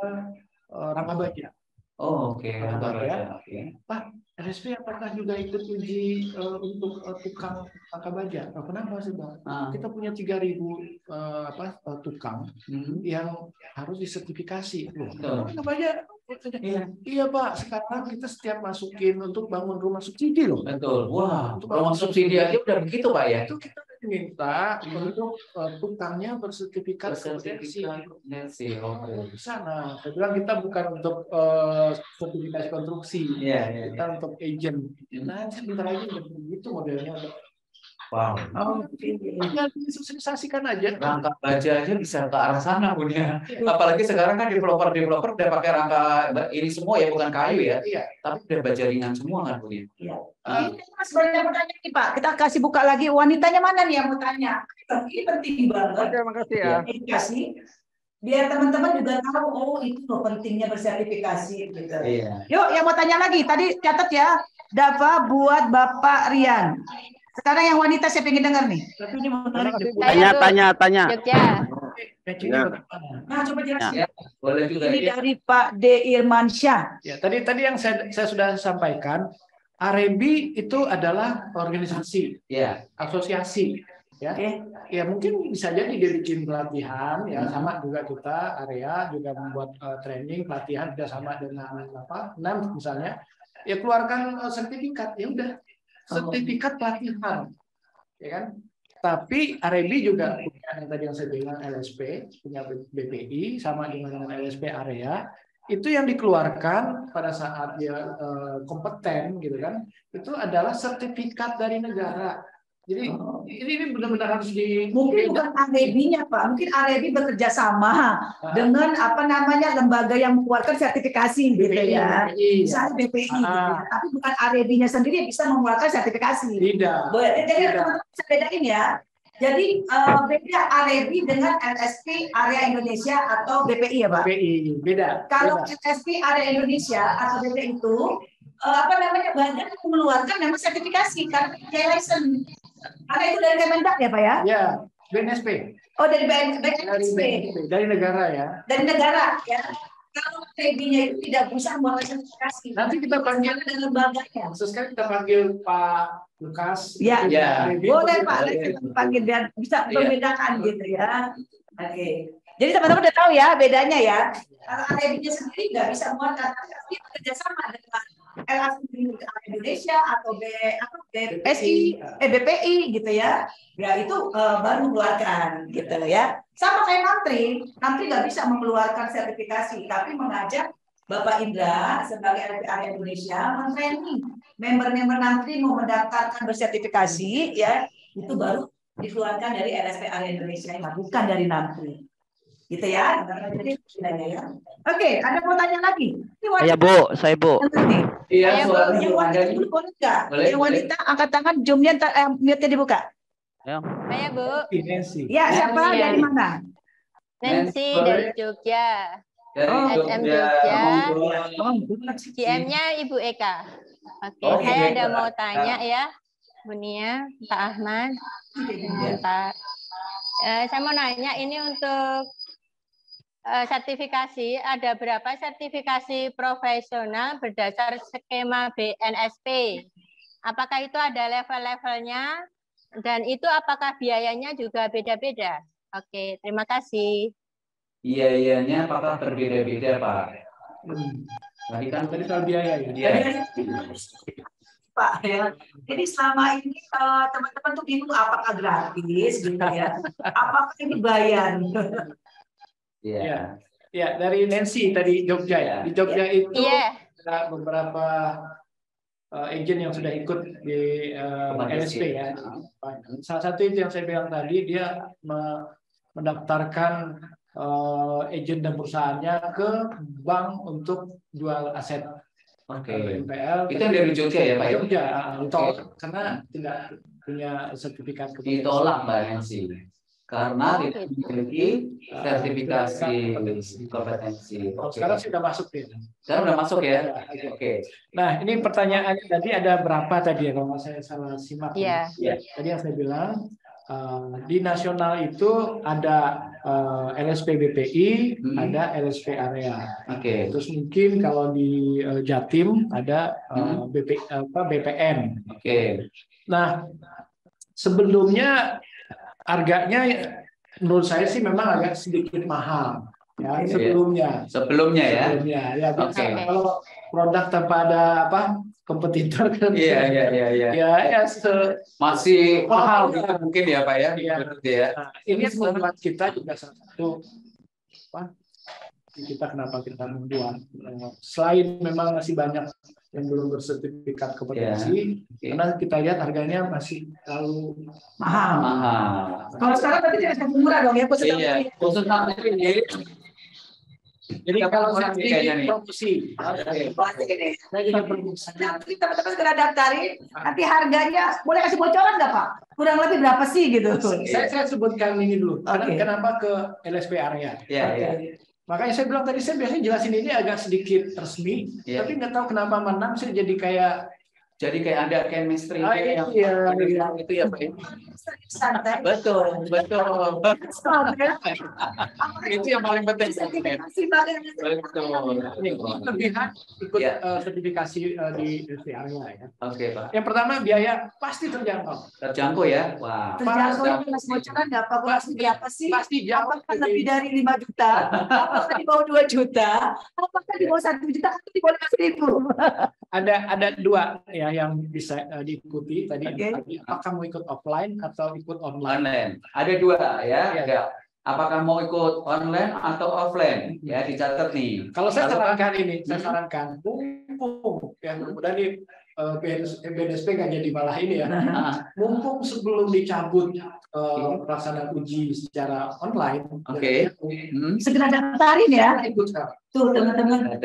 Rangga Baja. Oh, oke. Rangga Baja. Oke. Pak, RSP apakah juga ikut uji untuk tukang Rangga Baja? Kenapa sih Bang? Kita punya 3.000 tukang yang harus disertifikasi. Loh, Rangga Baja. Iya Pak, sekarang kita setiap masukin untuk bangun rumah subsidi loh. Betul. Wah, rumah subsidi aja udah begitu Pak ya. Itu kita diminta untuk tukangnya bersertifikat kompetensi. Di sana, saya bilang kita bukan untuk sertifikasi konstruksi, kita untuk agent. Nah, sebentar lagi udah begitu modelnya. Wow. Tinggal disosialisasikan aja. Rangka baja aja bisa ke arah sana Bun ya. Apalagi sekarang kan developer udah pakai rangka ini semua ya, bukan kayu ya. Iya. Tapi udah baja ringan semua kan Bun ya. Iya. Ini Mas banyak pertanyaan nih Pak. Kita kasih buka lagi. Wanitanya mana nih yang mau tanya? Ini penting banget. Oke, makasih ya. Edukasi. Biar teman-teman juga tahu, oh itu loh pentingnya bersertifikasi gitu. Iya. Yuk, yang mau tanya lagi. Tadi catat ya. Dava buat Bapak Rian. Sekarang yang wanita saya pengen dengar nih. Tapi ini menarik. Tanya. Jogja. Nah, coba jelasin. Ya, boleh juga. Ini dari Pak D. Irmansyah. Ya, tadi yang saya sudah sampaikan, AREBI itu adalah organisasi, Ya. asosiasi, ya. Oke. Ya mungkin bisa jadi dia bikin pelatihan, ya sama juga kita area juga membuat training pelatihan juga sama dengan NAM misalnya, ya keluarkan sertifikat, ya udah sertifikat pelatihan, ya kan. Tapi AREBI juga punya yang tadi yang saya bilang LSP, punya BPI sama dengan LSP area. Itu yang dikeluarkan pada saat dia kompeten gitu kan, itu adalah sertifikat dari negara. Jadi ini benar-benar harus Mungkin bukan AREBI-nya Pak, mungkin AREBI bekerja sama dengan lembaga yang mengeluarkan sertifikasi gitu ya. Misalnya BPI, gitu ya. Tapi bukan AREBI-nya sendiri yang bisa mengeluarkan sertifikasi. Tidak. Jadi teman-teman bisa bedain ya. Jadi beda AREBI dengan LSP Area Indonesia atau BPI ya Pak? BPI beda. Kalau LSP Area Indonesia atau BPI itu badan yang mengeluarkan memang sertifikasi kan, license. Karena itu dari Kemendak ya Pak ya? Ya. BNSP. Oh, dari BNSP. Dari negara ya. Dari negara ya. Kalau TB-nya itu tidak bisa membuat sertifikasi. Nanti kita panggil dan lembaganya. Sekarang kita panggil Pak Lukas. Ya, boleh Pak. Kita Panggil dan bisa membedakan gitu ya. Oke. Jadi teman-teman udah tahu ya bedanya ya. Kalau TB-nya sendiri nggak bisa membuat sertifikasi bekerja sama dengan LHC Indonesia atau BPI gitu ya. Ya itu baru mengeluarkan gitu ya. Sama kayak Namtri nggak bisa mengeluarkan sertifikasi, tapi mengajak Bapak Indra sebagai LHC Indonesia mentraining member-member Namtri mau mendaftarkan bersertifikasi ya, itu baru dikeluarkan dari LSP Area Indonesia, bukan dari Namtri. Gitu ya. Oke, ada mau tanya lagi? Iya Bu, saya Bu. Iya, yang wanita dulu boleh nggak? Yang wanita angkat tangan, zoom-nya mute-nya dibuka. Saya Bu. Ya, siapa dari mana? Nancy dari Jogja. SM Jogja. GM-nya Ibu Eka. Oke, saya ada mau tanya ya, Bu Nia, Pak Ahmad, Pak. Saya mau nanya ini untuk sertifikasi, ada berapa sertifikasi profesional berdasar skema BNSP? Apakah itu ada level-levelnya? Dan itu apakah biayanya juga beda-beda? Oke, terima kasih. Biayanya apakah berbeda-beda, Pak? Tadi kan tadi soal biaya ya. Iya. Pak ya. Jadi selama ini teman-teman tuh bingung apakah gratis gitu ya. Apakah ini bayar? Iya. Ya, dari Nancy tadi Jogja ya. Di Jogja itu ada beberapa agent yang sudah ikut di LSP ya. Salah satu itu yang saya bilang tadi, dia mendaftarkan agent dan perusahaannya ke bank untuk jual aset. Oke. NPL. Itu yang dari Jogja ya Pak? Jogja, ditolak karena tidak punya sertifikat. Ditolak Mbak Nancy. Karena tidak memiliki sertifikasi kompetensi. Sekarang sudah masuk ya. Sekarang sudah masuk ya. Oke. Nah, ini pertanyaannya tadi ada berapa tadi ya kalau saya salah simak. Iya. Tadi yang saya bilang di nasional itu ada LSP BPI, ada LSP area. Oke. Terus mungkin kalau di Jatim ada BPN. Oke. Nah, sebelumnya harganya menurut saya sih memang agak sedikit mahal ya sebelumnya ya kalau produk tanpa ada kompetitor kan masih mahal gitu mungkin ya Pak ya. Nah, ini membuat kita juga salah satu kita kenapa kita membuat selain memang masih banyak yang belum bersertifikat kompetensi, karena kita lihat harganya masih terlalu mahal. Kalau sekarang berarti tidak sangat murah dong ya, khusus ini. Jadi kalau saya promosi, nanti teman-teman segera daftarin. Nanti harganya boleh kasih bocoran nggak Pak? Kurang lebih berapa sih gitu? Saya sebutkan ini dulu. Kenapa ke LSP area? Makanya saya bilang tadi, saya biasanya jelasin ini agak sedikit resmi, tapi nggak tahu kenapa menang saya jadi kayak ada chemistry yang itu ya Pak. Betul. Itu yang paling penting. Betul. Kelebihan ikut sertifikasi di area ya. Oke Pak. Yang pertama biaya pasti terjangkau. Terjangkau ya. Wah. Terjangkau mas bocoran nggak Pak? Berapa sih? Pasti jauh lebih dari 5 juta. Apakah di bawah 2 juta? Apakah di bawah 1 juta? Atau di bawah 1.000? Ada dua ya yang bisa diikuti tadi. Apakah mau ikut offline atau ikut online? Ada dua ya. Apakah mau ikut online atau offline? Ya dicatat nih. Kalau saya sarankan ini, saya sarankan mumpung ya mudah-mudahan di BNSP nggak jadi malah ini ya. Mumpung sebelum dicabut pelaksanaan uji secara online. Segera daftarin ya. Ikut sekarang. Tuh teman-teman,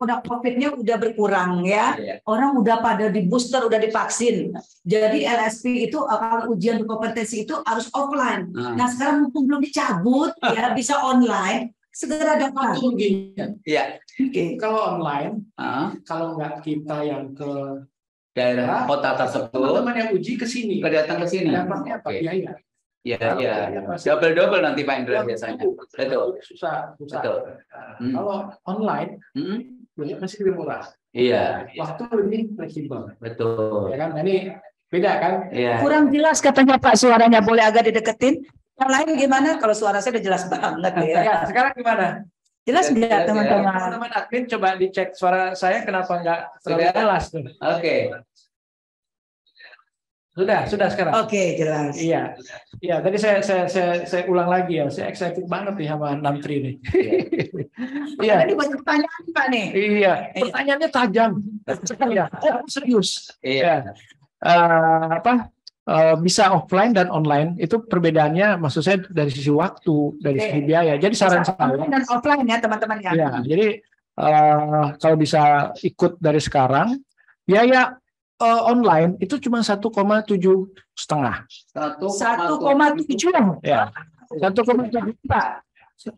udah COVID-nya udah berkurang ya. Orang udah pada di booster, udah divaksin. Jadi LSP itu kalau ujian berkompetensi itu harus offline. Nah sekarang mumpung belum dicabut ya bisa online. Segera daftar. Iya. Kalau online, kalau nggak kita yang ke daerah kota tersebut, teman-teman yang uji ke sini. Datang ke sini. Dampaknya apa? Biaya. Iya. Double nanti Pak Indra biasanya. Betul. Susah. Betul. Kalau online, masih lebih murah. Iya. Waktu lebih fleksibel. Betul. Ya kan? Nah, ini beda kan? Iya. Kurang jelas katanya Pak, suaranya boleh agak dideketin. Yang lain gimana? Kalau suara saya udah jelas banget ya. Ya, sekarang gimana? Jelas nggak teman-teman? Teman-teman admin coba dicek suara saya kenapa nggak terlalu Sudah? jelas tuh. Oke. Sudah sekarang. Oke, jelas. Iya, tadi saya ulang lagi ya. Saya excited banget nih sama 63 ini. Iya. Ini banyak pertanyaan Pak nih. Iya, pertanyaannya tajam. Iya, serius. Iya. Bisa offline dan online itu perbedaannya, maksud saya dari sisi waktu, dari sisi biaya. Jadi saran saya Online dan offline ya teman-teman ya. ya, jadi kalau bisa ikut dari sekarang, biaya online itu cuma 1,7 setengah. 1,7. Ya, 1,7 juta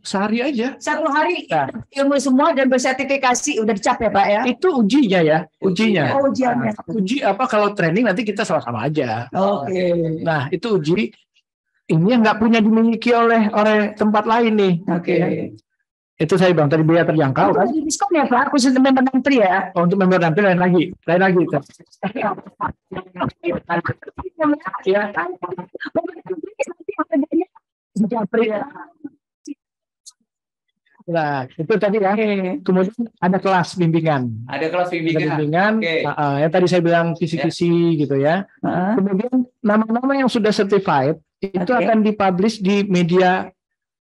sehari aja. Satu hari Nah. ilmu semua dan bersertifikasi udah dicapai Pak ya. Itu ujinya ya, ujinya. Oh, ujiannya. Uji apa kalau training nanti kita sama-sama aja. Oke. Nah, itu uji ini yang nggak punya dimiliki oleh tempat lain nih. Oke. Itu saya bilang tadi biaya terjangkau kan. Ada diskon ya Pak, khusus member menteri ya. Oh, untuk member nanti lain lagi. Ya. Nah, itu tadi ya. Kemudian ada kelas bimbingan. Ada kelas Ada bimbingan. bimbingan. Oke. Yang tadi saya bilang kisi-kisi gitu ya. Kemudian nama-nama yang sudah certified itu akan dipublish di media.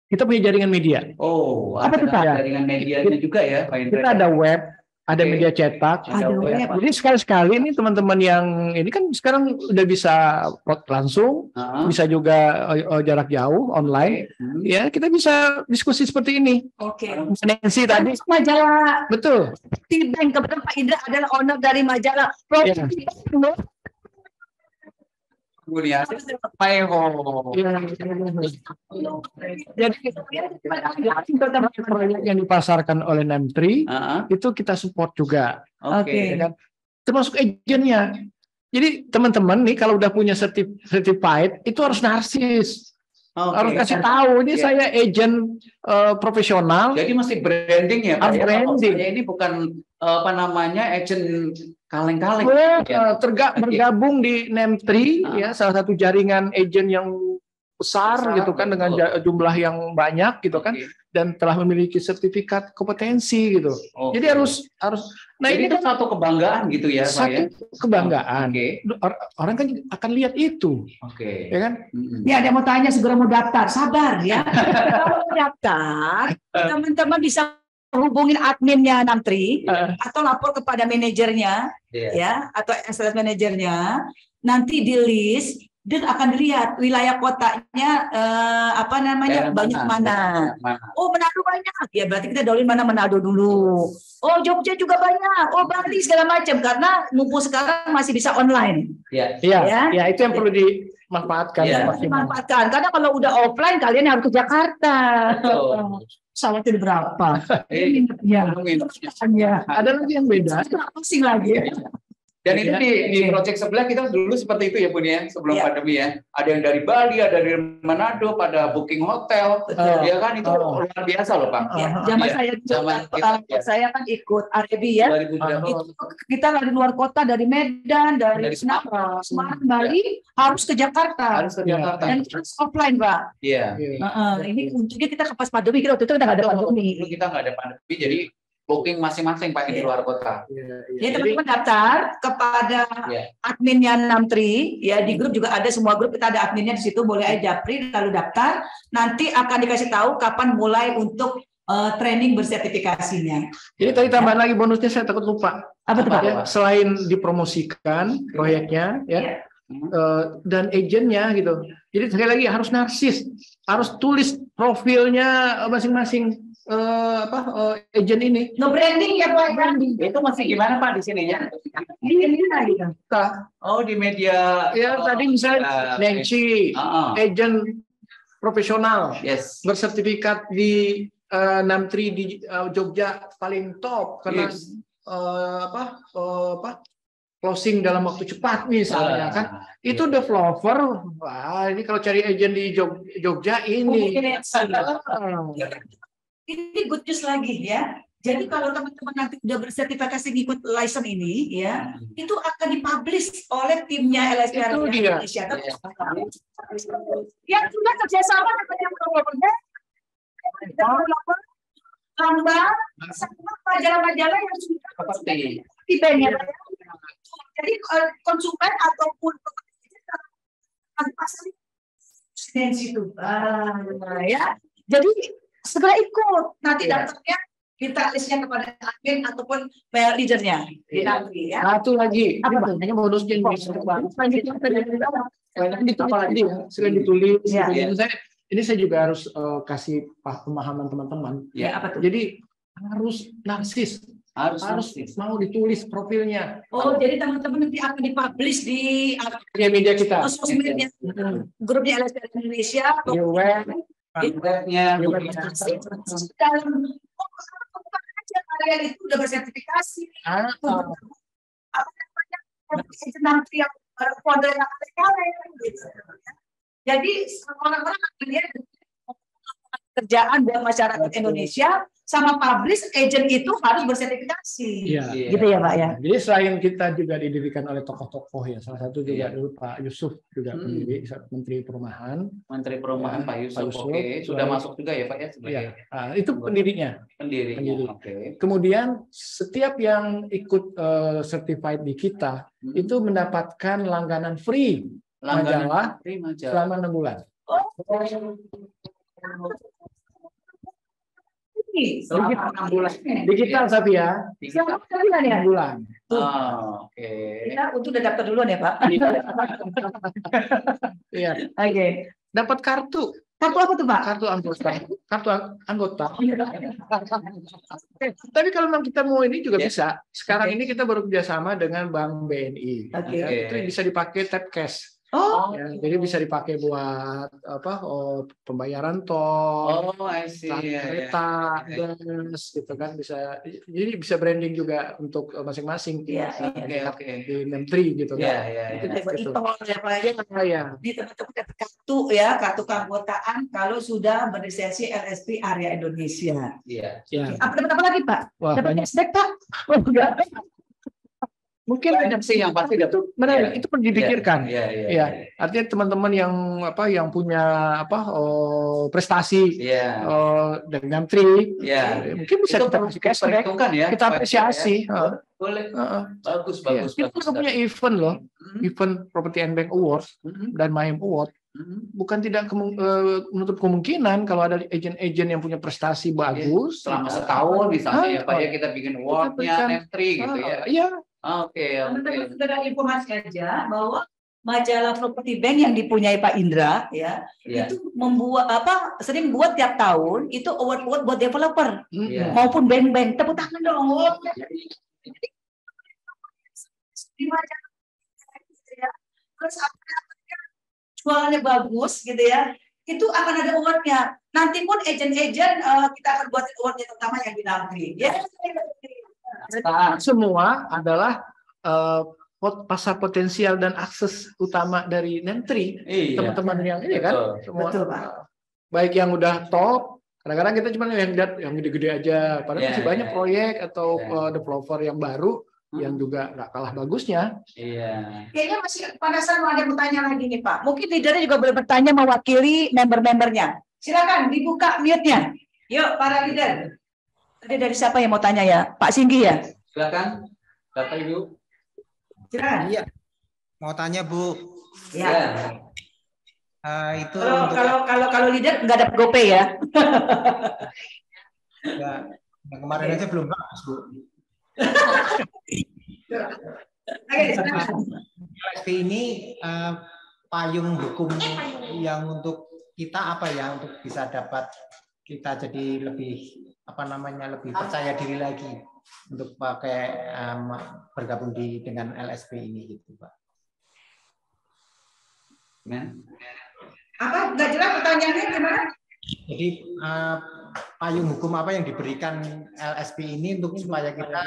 Kita punya jaringan media. Oh, Apa itu, Pak? ada jaringan medianya juga ya, Pak Indra. Kita ada web, ada Oke. media cetak. Ada web. Jadi sekali-sekali ini teman-teman yang ini kan sekarang udah bisa langsung, bisa juga jarak jauh online. Ya, kita bisa diskusi seperti ini. Oke. Nancy tadi Majalah betul. T-Bank, kebetulan Pak Indra adalah owner dari majalah Iya. Kemudian Paiho. Jadi proyek yang dipasarkan oleh Nem3 itu kita support juga. Oke. Ya kan? Termasuk agennya. Jadi teman-teman nih kalau udah punya certified itu harus narsis. Oke. Harus kasih tahu ini saya agent profesional. Jadi masih branding ya, Pak. Harus Ya? branding. Saya ini bukan apa namanya agent kaleng-kaleng. Bergabung di Nem3 ya, salah satu jaringan agent yang besar gitu kan, dengan jumlah yang banyak gitu kan, dan telah memiliki sertifikat kompetensi gitu. Jadi harus Nah, jadi itu satu kebanggaan gitu ya, Pak ya. satu kebanggaan. Orang kan akan lihat itu. Oke. Ya kan? Ya, ada mau tanya segera mau daftar, sabar ya. Kalau mau daftar, teman-teman bisa hubungin adminnya Nem3 atau lapor kepada manajernya, ya, atau SLS manajernya. Nanti di list, dia akan dilihat wilayah kotanya apa namanya banyak mana. Oh, Manado banyak, ya berarti kita dahuluin mana Manado dulu. Oh, Jogja juga banyak. Oh, Bali segala macam, karena mumpung sekarang masih bisa online. Ya, itu yang perlu dimanfaatkan. Dimanfaatkan, karena kalau udah offline kalian harus ke Jakarta. Pesawatnya berapa? Ya. Ada lagi yang beda. Pusing lagi. Dan itu di project sebelah kita dulu seperti itu ya, Bun ya, sebelum pandemi ya. Ada yang dari Bali, ada dari Manado, pada booking hotel. Ya kan, itu luar biasa loh, Pak. Zaman saya kan ikut Arebi ya. Kita dari luar kota, dari Medan, dari Semarang, Bali, harus ke Jakarta. Dan itu offline, Pak. Iya. Ini untungnya kita pas pandemi, kita waktu itu nggak ada pandemi. Kita nggak ada pandemi, jadi booking masing-masing Pak di luar kota. Jadi teman-teman daftar kepada adminnya Nem3 ya, di grup juga ada, semua grup kita ada adminnya di situ, boleh aja japri lalu daftar. Nanti akan dikasih tahu kapan mulai untuk training bersertifikasinya. Jadi tadi tambahan lagi bonusnya, saya takut lupa. Apa tuh, Pak? Selain dipromosikan proyeknya ya, dan agennya gitu. Jadi sekali lagi harus narsis, harus tulis profilnya masing-masing agent ini. Branding ya Pak. Branding. Itu masih gimana Pak di sininya? Di mana gitu? Oh, di media. Ya tadi misalnya Nancy, agent profesional, bersertifikat di Nem3 di Jogja paling top karena closing dalam waktu cepat misalnya kan, itu developer, wah ini kalau cari agent di Jogja ini. Ini good news lagi ya. Jadi kalau teman-teman nanti udah bersertifikasi ngikut license ini ya, itu akan dipublish oleh timnya LSP Indonesia. Yang sudah kerjasama dengan developernya, tambah sama majalah-majalah yang sudah di bank. Jadi konsumen ataupun pasar itu, ya. Jadi segera ikut. Nanti daftarnya minta listnya kepada admin ataupun leadernya. Ya. Satu lagi, namanya bonusnya selain ditulis. Ini saya juga harus kasih pemahaman teman-teman. Ya, apa tuh? Jadi harus narsis. Harus mau ditulis profilnya. Oh, jadi teman-teman nanti akan dipublish di media kita. Sosial media, grupnya LSP Indonesia. Webnya. Dalam kalian itu udah bersertifikasi. Jadi orang-orang akan lihat kerjaan buat masyarakat Indonesia sama publish agent itu harus bersertifikasi. Gitu ya Pak ya. Jadi selain kita juga didirikan oleh tokoh-tokoh ya, salah satu juga dulu Pak Yusuf juga pendiri Menteri Perumahan. Menteri Perumahan Pak Yusuf. Oke, sudah masuk juga ya Pak ya sebagai. Itu pendirinya. Oke. Kemudian setiap yang ikut certified di kita itu mendapatkan langganan free majalah selama 6 bulan. Digital tapi ya. 6 bulan ya? 6 bulan. Oke. Kita untuk udah daftar duluan ya Pak. Iya. Oke. Dapat kartu. Kartu apa tuh Pak? Kartu anggota. Kartu anggota. Tapi kalau memang kita mau ini juga bisa. Sekarang ini kita baru kerjasama dengan Bank BNI. Itu bisa dipakai tap cash. Jadi bisa dipakai buat pembayaran tol, kereta, gitu kan bisa. Jadi bisa branding juga untuk masing-masing. Di Menteri gitu kan. Di teman-teman dapat kartu ya, kartu keanggotaan kalau sudah berlisensi LSP Area Indonesia. Apa lagi Pak? Dapat cashback Pak? Mungkin banyak sih yang pasti benar itu perlu dipikirkan. Artinya teman-teman yang punya prestasi dengan tri, mungkin bisa kita kasih cashback, kita apresiasi. Boleh. Bagus. Kita punya event loh, event Property and Bank Awards dan MIM Award. Bukan tidak menutup kemungkinan kalau ada agent-agent yang punya prestasi bagus selama setahun misalnya ya Pak ya, kita bikin award-nya entry gitu ya. Iya. Oke. Sekedar informasi aja bahwa majalah Property Bank yang dipunyai Pak Indra itu membuat sering buat tiap tahun itu award buat developer maupun bank-bank. Tepuk tangan dong. Di majalah terus jualannya bagus gitu ya. Itu akan ada awardnya. Nanti pun agent-agent kita akan buat awardnya terutama yang di negeri. Semua adalah pasar potensial dan akses utama dari Nentri. Teman-teman yang ini kan semua. Betul, Pak. Baik yang udah top, kadang-kadang kita cuma yang lihat yang gede-gede aja. Padahal masih banyak proyek atau developer yang baru yang juga nggak kalah bagusnya. Kayaknya masih penasaran ada yang bertanya lagi nih Pak. Mungkin leadernya juga boleh bertanya mewakili member-membernya. Silakan dibuka mute-nya. Yuk para leader. Tadi dari siapa yang mau tanya ya? Pak Singgi ya? Silakan, Bapak Ibu. Silakan. Iya. Mau tanya Bu. Ya. Itu kalau leader nggak dapat GoPay ya? Yang kemarin aja belum bahas Bu. LSP ini payung hukum yang untuk kita apa ya, untuk bisa dapat kita jadi lebih lebih percaya diri lagi untuk pakai bergabung dengan LSP ini gitu Pak. Apa nggak jelas pertanyaannya gimana? Jadi payung hukum apa yang diberikan LSP ini untuk supaya kita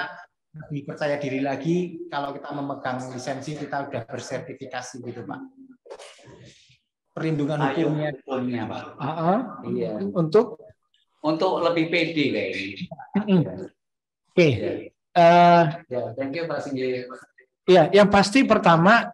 lebih percaya diri lagi kalau kita memegang lisensi, kita udah bersertifikasi gitu Pak. Perlindungan hukumnya, Pak. Iya. Untuk lebih pede kayak ini. Oke. Ya, thank you Pak Singgi. Ya, yang pasti pertama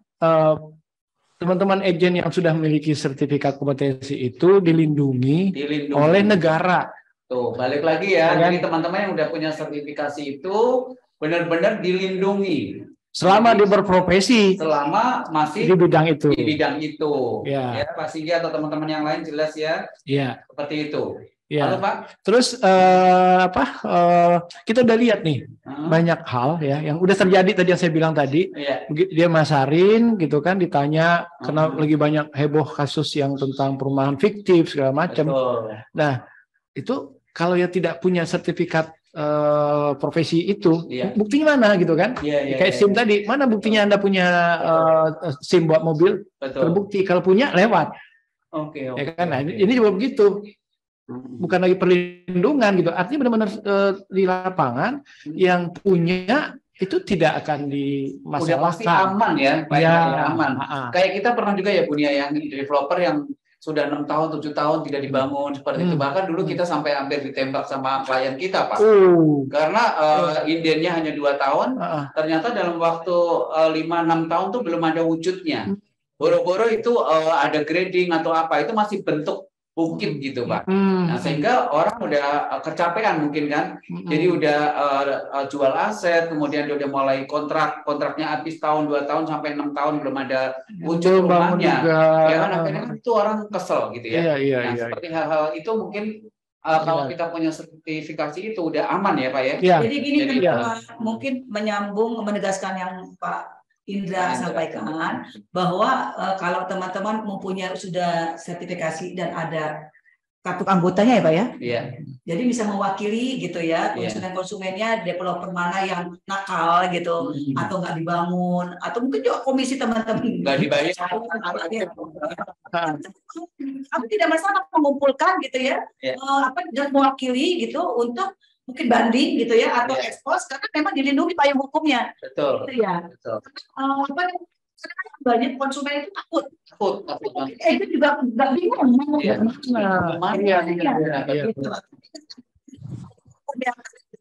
teman-teman agen yang sudah memiliki sertifikat kompetensi itu dilindungi oleh negara. Tuh, balik lagi ya. Jadi teman-teman yang udah punya sertifikasi itu benar-benar dilindungi. Selama dia berprofesi. Selama masih di bidang itu. Di bidang itu. Ya, ya Pak Singgi atau teman-teman yang lain jelas ya. Iya. Seperti itu. Ya. Halo Pak. Terus kita udah lihat nih banyak hal ya yang udah terjadi tadi yang saya bilang tadi. Dia masarin gitu kan, ditanya karena lagi banyak heboh kasus yang tentang perumahan fiktif segala macam. Nah itu kalau ya tidak punya sertifikat profesi itu, buktinya mana gitu kan? Kayak SIM tadi, mana buktinya Anda punya SIM buat mobil? Terbukti kalau punya lewat. Ya kan? Nah, ini juga begitu. Bukan lagi perlindungan gitu, artinya benar-benar di lapangan yang punya itu tidak akan dimasalahkan. Udah pasti aman ya, Pak ya, aman. Kayak kita pernah juga ya punya yang developer yang sudah 6 tahun, 7 tahun tidak dibangun seperti itu. Bahkan dulu kita sampai hampir ditembak sama klien kita, Pak. Karena indiannya hanya 2 tahun, ternyata dalam waktu 5-6 tahun tuh belum ada wujudnya. Boro-boro itu ada grading atau apa, itu masih bentuk bukit gitu Pak. Nah sehingga orang udah kecapean mungkin kan, jadi udah jual aset, kemudian dia udah mulai kontraknya habis tahun 2 tahun sampai 6 tahun belum ada wujud rumahnya, ya kan akhirnya kan itu orang kesel gitu ya. Nah seperti hal-hal itu mungkin kalau kita punya sertifikasi itu udah aman ya Pak ya. Jadi gini mungkin menyambung menegaskan yang Pak Indra sampaikan bahwa kalau teman-teman mempunyai sudah sertifikasi dan ada kartu anggotanya ya Pak ya, jadi bisa mewakili gitu ya konsumen-konsumennya, developer mana yang nakal gitu atau nggak dibangun atau mungkin juga komisi teman-teman nggak dibayar. Aku tidak masalah mengumpulkan gitu ya, dan mewakili gitu untuk mungkin banding gitu ya atau ekspos karena memang dilindungi payung hukumnya. Betul. Gitu ya. Betul. Karena banyak konsumen itu takut. Itu juga nggak bingung mau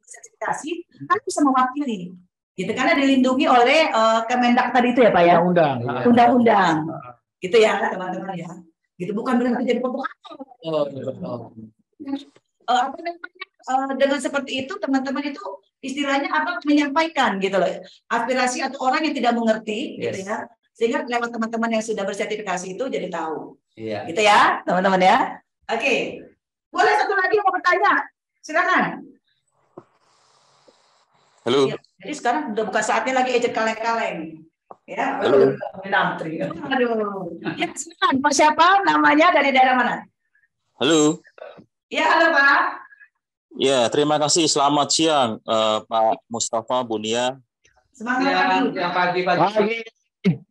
sertifikasi kan bisa mewakili. Gitu karena dilindungi oleh Kemendak tadi itu ya Pak ya. Undang-undang. Gitu ya teman-teman ya. Gitu bukan berarti jadi pembukaan. Apa namanya? Dengan seperti itu teman-teman itu istilahnya apa menyampaikan gitu loh aspirasi atau orang yang tidak mengerti gitu ya sehingga lewat teman-teman yang sudah bersertifikasi itu jadi tahu gitu ya teman-teman ya. Oke, boleh satu lagi yang mau bertanya silakan. Halo. Ya, jadi sekarang udah bukan saatnya lagi ejek kaleng-kaleng ya. Halo. Aduh. Ya, silakan Pak siapa namanya dari daerah mana? Halo. Ya halo Pak. Ya, terima kasih. Selamat siang, Pak Mustafa, Bu Nia. Semangat pagi.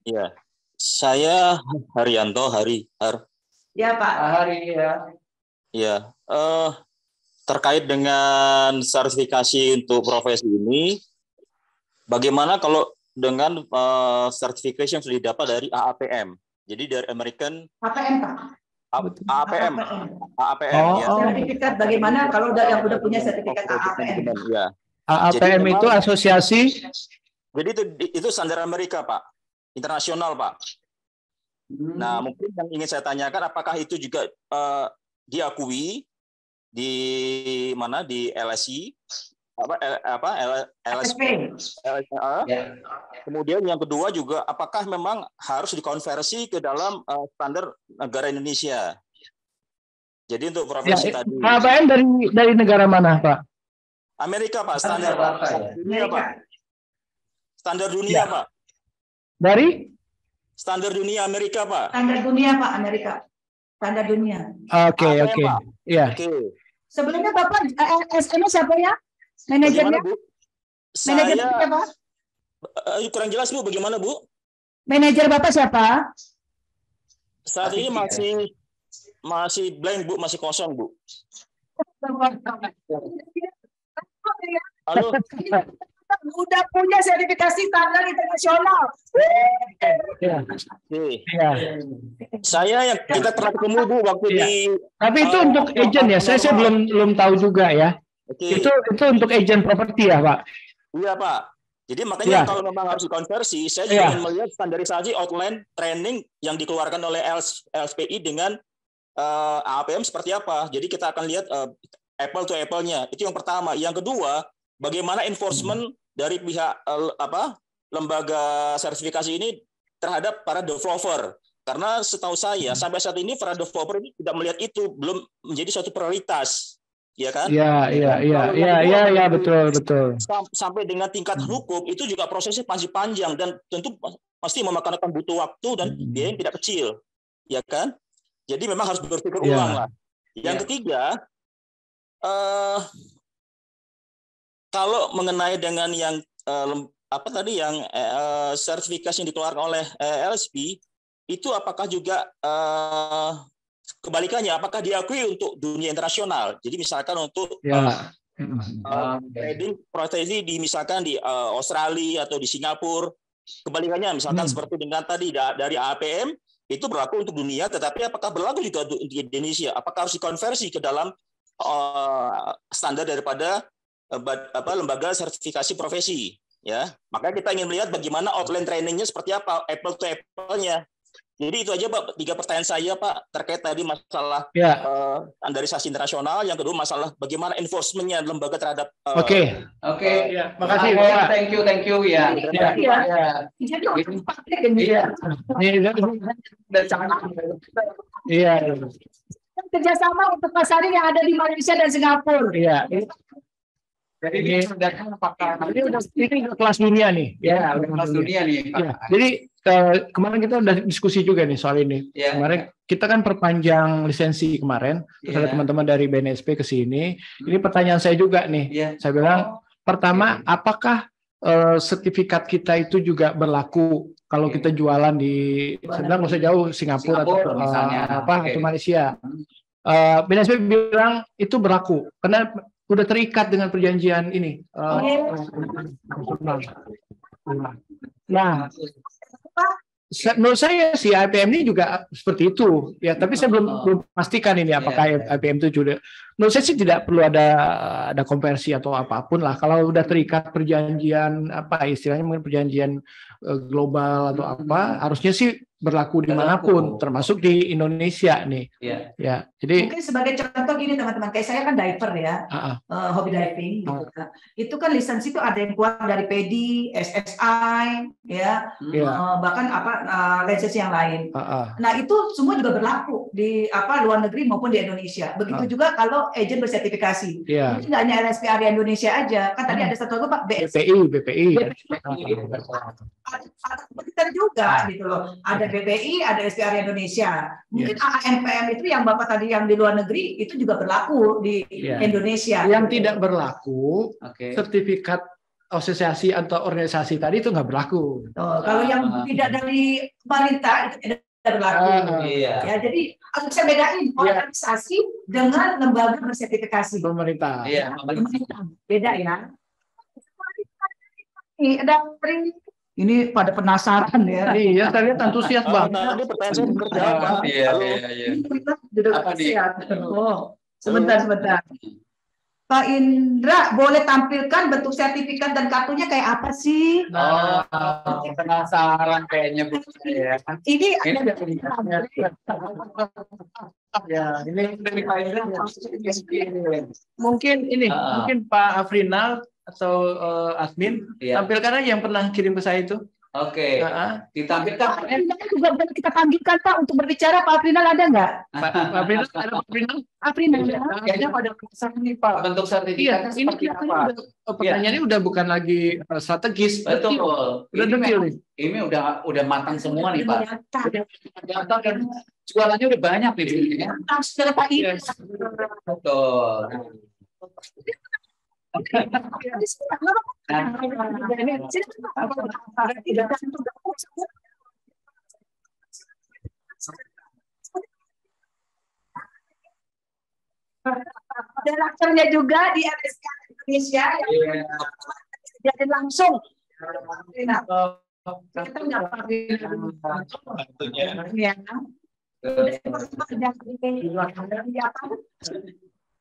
Ya, saya Haryanto, Ya Pak. Hari ya. Ya, terkait dengan sertifikasi untuk profesi ini, bagaimana kalau dengan sertification yang sudah didapat dari AAPM? Jadi dari American APM Pak. AAPM ya. Sertifikat bagaimana kalau yang udah punya sertifikat AAPM? Ya. AAPM itu asosiasi. Jadi itu standar Amerika Pak, internasional Pak. Nah mungkin yang ingin saya tanyakan apakah itu juga diakui di mana di LSI LSP. Kemudian yang kedua juga apakah memang harus dikonversi ke dalam standar negara Indonesia? Jadi untuk profesi tadi. AAPM dari negara mana, Pak? Amerika, Pak, standar dunia, Pak. Standar dunia, Pak. Dari? Standar dunia Amerika, Pak. Standar dunia, Pak, Amerika. Standar dunia. Oke. Iya. Sebelumnya Bapak SM siapa ya? Manajernya? Manajernya siapa? Kurang jelas Bu, bagaimana Bu? Manajer Bapak siapa? Saat ini masih blank Bu, masih kosong Bu. Halo. udah punya sertifikasi standar internasional. Saya yang kita pernah ketemu Bu waktu di. Tapi itu untuk agent ya. Saya belum tahu juga ya. Itu untuk agent properti ya, Pak. Iya, Pak. Jadi makanya kalau memang harus dikonversi, saya juga ingin melihat standarisasi outline training yang dikeluarkan oleh LSPI dengan AAPM seperti apa. Jadi kita akan lihat apple to apple-nya. Itu yang pertama. Yang kedua, bagaimana enforcement dari pihak lembaga sertifikasi ini terhadap para developer. Karena setahu saya sampai saat ini para developer ini tidak melihat itu, belum menjadi suatu prioritas. Ya kan? Iya, betul. Sampai dengan tingkat hukum itu juga prosesnya masih panjang dan tentu pasti memakan butuh waktu dan biaya yang tidak kecil, ya kan? Jadi memang harus berpikir ulang lah. Yang ketiga, kalau mengenai dengan yang sertifikasi yang dikeluarkan oleh LSP itu apakah juga kebalikannya, apakah diakui untuk dunia internasional? Jadi misalkan untuk trading proteksi misalkan di Australia atau di Singapura, kebalikannya misalkan seperti dengan tadi dari APM itu berlaku untuk dunia, tetapi apakah berlaku juga untuk Indonesia? Apakah harus dikonversi ke dalam standar daripada lembaga sertifikasi profesi? Ya, makanya kita ingin melihat bagaimana outline trainingnya seperti apa, apple to apple-nya. Jadi itu aja Pak, 3 pertanyaan saya Pak terkait tadi masalah standarisasi internasional, yang kedua masalah bagaimana enforcement-nya lembaga terhadap makasih Pak. Thank you ya. Kerjasama untuk pasaran yang ada di Malaysia dan Singapura. Jadi ini udah kelas dunia nih. Kelas dunia nih. Jadi kemarin kita udah diskusi juga nih soal ini. Kemarin kita kan perpanjang lisensi kemarin, terus ada teman-teman dari BNSP ke sini. Ini pertanyaan saya juga nih. Saya bilang, pertama, apakah sertifikat kita itu juga berlaku kalau kita jualan di, sebenarnya nggak usah jauh, Singapura atau Malaysia. BNSP bilang itu berlaku karena udah terikat dengan perjanjian ini. Nah, menurut saya si IPM ini juga seperti itu ya, tapi saya belum pastikan ini apakah IPM itu juga. Menurut saya sih tidak perlu ada konversi atau apapun lah. Kalau udah terikat perjanjian istilahnya mungkin perjanjian global atau harusnya sih berlaku dimanapun, termasuk di Indonesia nih. Ya, jadi mungkin sebagai contoh gini teman-teman, kayak saya kan diver ya, hobi diving. Gitu. Itu kan lisensi itu ada yang keluar dari PEDI, SSI, bahkan lisensi yang lain. Nah itu semua juga berlaku di luar negeri maupun di Indonesia. Begitu juga kalau agent bersertifikasi. Mungkin nggak hanya LSP area Indonesia aja. Kan tadi ada satu lagi Pak BPI. Ada juga gitu loh. Ada BPI, ada LSP area Indonesia. Mungkin AMPM itu yang Bapak tadi yang di luar negeri itu juga berlaku di Indonesia. Yang tidak berlaku sertifikat asosiasi atau organisasi tadi itu nggak berlaku. Kalau yang tidak dari pemerintah itu tidak berlaku. Ya, jadi harus bisa bedain organisasi dengan lembaga bersertifikasi. Pemerintah. Beda ya. Ini pada penasaran ya. Iya, saya lihat antusias banget. Tadi pertanyaan saya terjawab. Sebentar. Pak Indra, boleh tampilkan bentuk sertifikat dan kartunya kayak apa sih? Penasaran kayaknya Bu. Ini mungkin Pak Afrinal atau admin tampilkan aja yang pernah kirim ke saya itu. Ditampilkan. Juga kita panggilkan Pak untuk berbicara. Pak Afrinal ada nggak? Pak Afrinal. Kayaknya pada penasaran nih Pak bentuk sertifikatnya seperti apa? Pertanyaannya udah bukan lagi strategis. Betul. Udah detail nih. Ini udah matang semua nih Pak. Udah dan jualannya udah banyak nih. Betul. Ada rakternya juga di LSK Indonesia. jadi langsung. Kita nggak pakai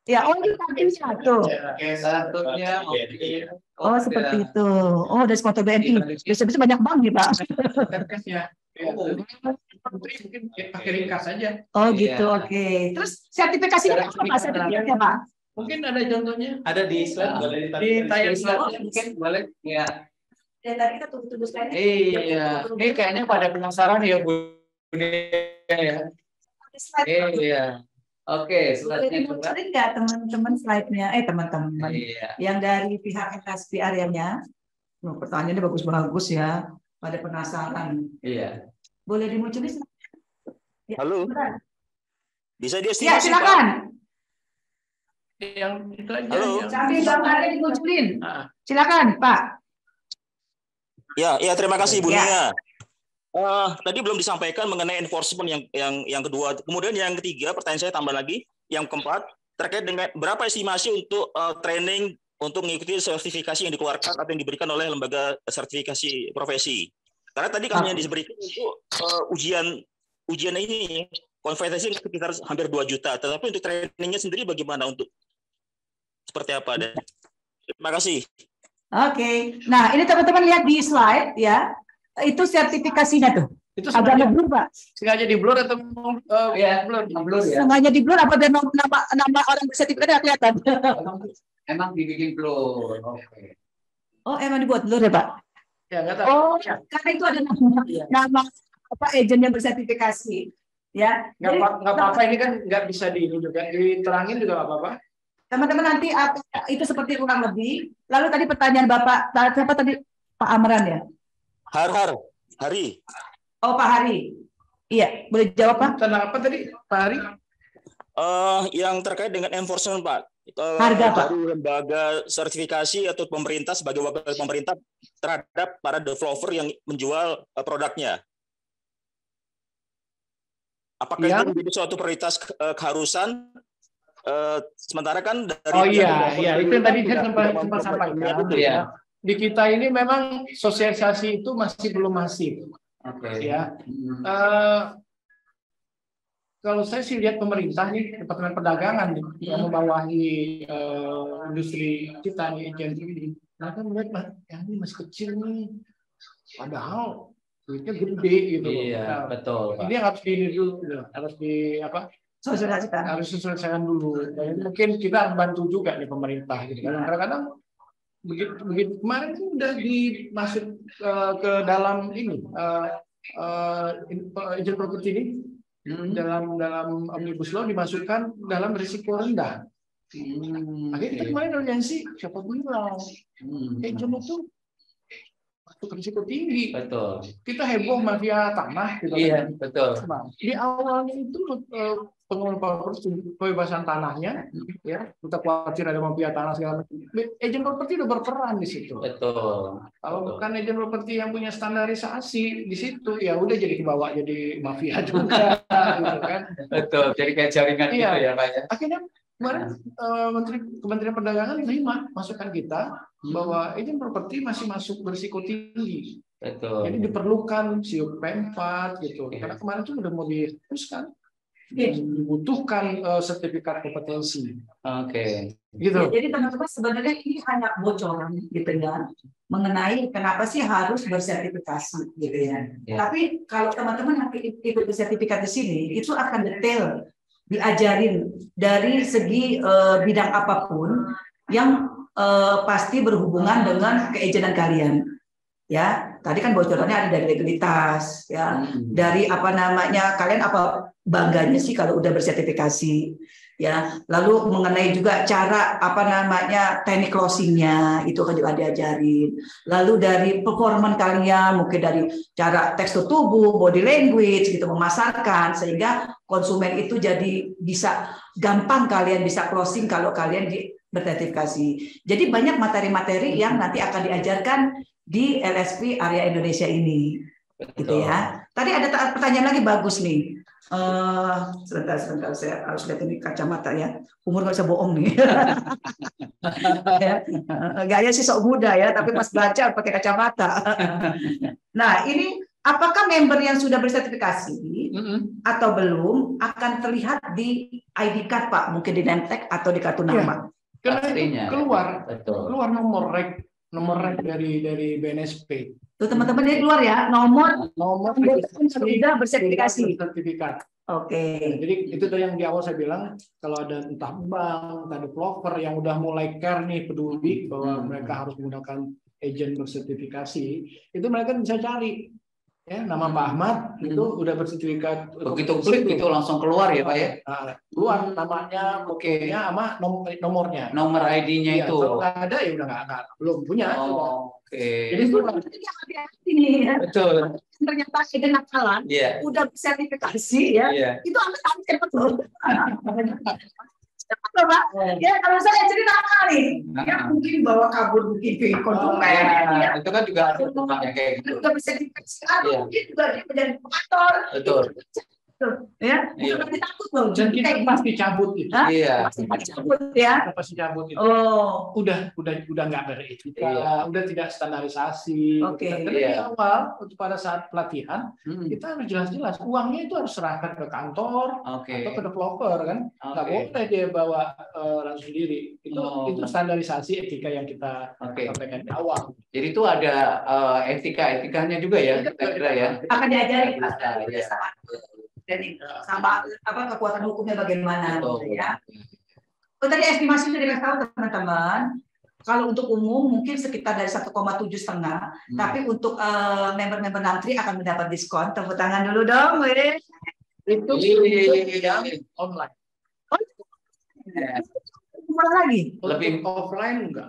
ya, oh ini pakai satu. Oh seperti itu. Oh dari sponsor BNI. Bisa-bisa banyak bank nih Pak. Mungkin pakai ringkas saja. Oh gitu, oke. Terus sertifikasinya apa Pak? Sertifikatnya Pak? Mungkin ada contohnya. Ada di slide, boleh Di tayang slide mungkin boleh. Ya. Ya tadi kita tunggu slide. Iya. Ini kayaknya pada penasaran ya Bu. Ya. Iya. Oke, Boleh dimunculin nggak teman-teman slide-nya? Teman-teman yang dari pihak LSP areanya. Oh, pertanyaannya bagus-bagus ya. Pada penasaran. Iya. Boleh dimunculin? Ya, halo. benar. Bisa dia Ya, silakan. Yang itu aja. Halo. Sambil gambarnya dimunculin. Silakan, Pak. Ya, terima kasih Bu Nia. Tadi belum disampaikan mengenai enforcement yang kedua. Kemudian yang ketiga, pertanyaan saya tambah lagi. Yang keempat, terkait dengan berapa estimasi untuk training untuk mengikuti sertifikasi yang dikeluarkan atau yang diberikan oleh lembaga sertifikasi profesi. Karena tadi kami yang diberikan untuk ujian ini kompetensi sekitar hampir 2 juta. Tetapi untuk trainingnya sendiri bagaimana, untuk seperti apa? Terima kasih. Oke. Nah, ini teman-teman lihat di slide ya. Itu sertifikasinya tuh. Itu agak ngeblur Pak. Sengaja di blur atau blur ya. Sengaja di blur apa biar nama orang bersertifikat nggak kelihatan? Emang dibikin blur. Oke. Oh, emang dibuat blur ya Pak? Ya, nggak tahu. Oh, karena itu ada nama apa agent yang bersertifikasi. Ya. Nggak apa-apa, ini kan nggak bisa diterangin juga nggak apa-apa. Teman-teman nanti itu seperti kurang lebih. Lalu tadi pertanyaan Bapak, siapa tadi? Pak Amran ya? Hari. Oh, Pak Hari. Iya, boleh jawab Pak? Tentang apa tadi, Pak Hari? Yang terkait dengan enforcement Pak. Harga Pak. Dari lembaga sertifikasi atau pemerintah sebagai wakil pemerintah terhadap para developer yang menjual produknya. Apakah itu menjadi suatu prioritas keharusan? Sementara kan dari itu yang tadi saya sempat sampaikan. Ya. Di kita ini memang sosialisasi itu masih belum masif. Ya. Kalau saya sih lihat pemerintah nih, Departemen Perdagangan nih, yang membawahi industri kita nih, ini, mereka melihat yang ini masih kecil nih, padahal duitnya gede gitu. Iya, betul Pak. Ini yang harus harus diselesaikan dulu. Dan mungkin kita bantu juga nih pemerintah. Gitu. Kadang-kadang begitu kemarin kan udah dimasuk ke dalam ini izin properti ini dalam omnibus law dimasukkan dalam risiko rendah. Akhirnya kita kemarin urgensi siapa bilang agent itu masuk risiko tinggi. Betul. Kita heboh mafia tanah. Gitu, iya, betul. Di awalnya itu pengelola kebebasan tanahnya, ya kita khawatir ada mafia tanah segala macam. Agent properti udah berperan di situ. Betul. Kalau bukan agent properti yang punya standarisasi di situ, ya udah jadi kebawa jadi mafia juga, gitu kan. Betul. Jadi kayak jaringan gitu ya Pak ya. Akhirnya kemarin Kementerian Perdagangan menerima masukan kita bahwa agent properti masih masuk berisiko tinggi. Betul. Jadi diperlukan siup P4 gitu. Karena kemarin itu udah mau dihapuskan. Dibutuhkan sertifikat kompetensi. Oke. Gitu. Ya, jadi teman-teman sebenarnya ini hanya bocoran gitu ya mengenai kenapa sih harus bersertifikasi gitu ya. Tapi kalau teman-teman nanti ikut bersertifikat di sini itu akan detail diajarin dari segi bidang apapun yang pasti berhubungan dengan keagentan kalian. Ya, tadi kan bocorannya ada dari legalitas, ya, dari apa namanya kalian apa bangganya sih kalau udah bersertifikasi, ya. Lalu mengenai juga cara apa namanya teknik closingnya itu kan juga diajarin. Lalu dari performan kalian mungkin dari cara tekstur tubuh, body language gitu memasarkan sehingga konsumen itu jadi bisa gampang kalian bisa closing kalau kalian bersertifikasi. Jadi banyak materi-materi yang nanti akan diajarkan di LSP Area Indonesia ini. Betul. Gitu ya. Tadi ada pertanyaan lagi bagus nih. Sebentar, saya harus lihat ini kacamata ya. Umur nggak bisa bohong nih. Ya. Gaya sih sok muda ya, tapi pas belajar pakai kacamata. Nah, ini apakah member yang sudah bersertifikasi atau belum akan terlihat di ID card Pak? Mungkin di name tag atau di kartu nama. Karena keluar nomor rek dari BNSP. Tuh teman-teman ini keluar ya nomor sudah bersertifikasi. Sertifikat. Oke. Jadi itu tadi yang di awal saya bilang, kalau ada entah bank, entah developer yang udah mulai care nih, peduli bahwa mereka harus menggunakan agent bersertifikasi, itu mereka bisa cari. Ya, nama Pak Ahmad itu udah bersertifikat. Begitu klik itu langsung keluar ya Pak ya? Keluar namanya, buktinya sama nomornya. Nomor ID-nya itu. Kalau nggak ada ya udah nggak belum punya. Jadi itu hati-hati ya. Betul. Ternyata ada nakalan, udah sertifikasi ya. Itu amit-amit betul. Pak. Ya kalau saya cerita kali, ya mungkin bawa kabur mungkin ke konsumen. Ya. Itu kan juga ada yang kayak gitu. Juga bersertifikasi, mungkin juga dia menjadi promotor. Betul. Ya, jangan takut loh. Dan kita pasti cabut itu. Iya. Pasti cabut ya. Kita pasti cabut itu. Oh, udah nggak beretika, udah tidak standarisasi. Oke. Tapi di awal pada saat pelatihan kita harus jelas-jelas uangnya itu harus serahkan ke kantor atau ke developer kan. Nggak boleh dia bawa langsung sendiri. Itu standarisasi etika yang kita sampaikan di awal. Jadi itu ada etikanya juga ya, kira-kira ya. Akan diajari dan sama kekuatan hukumnya bagaimana gitu ya. Tadi estimasi sudah dikasih tahu teman-teman. Kalau untuk umum mungkin sekitar dari 1,7 setengah, tapi untuk member-member Namtri akan mendapat diskon. Tepuk tangan dulu dong, Itu yang online. Mana lagi? Lebih offline enggak?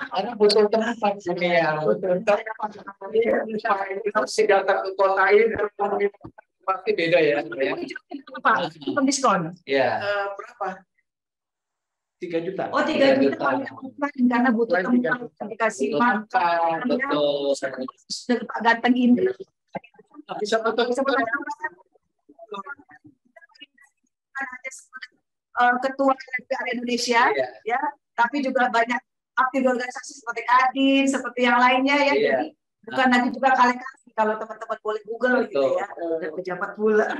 Karena butuh tempat ini ya. Butuh tempat. Harus datang ke kota ini pasti beda ya. Pak, diskon. Iya. Berapa? 3 juta. Oh, 3 juta karena butuh tempat dikasih makan. Betul. Ganteng ini. Bisa foto Ketua LSPR Indonesia, ya, tapi juga banyak aktif organisasi seperti Kadin, seperti yang lainnya ya. Jadi bukan lagi juga kali-kali kalau teman-teman boleh Google gitu ya, dan pejabat pula.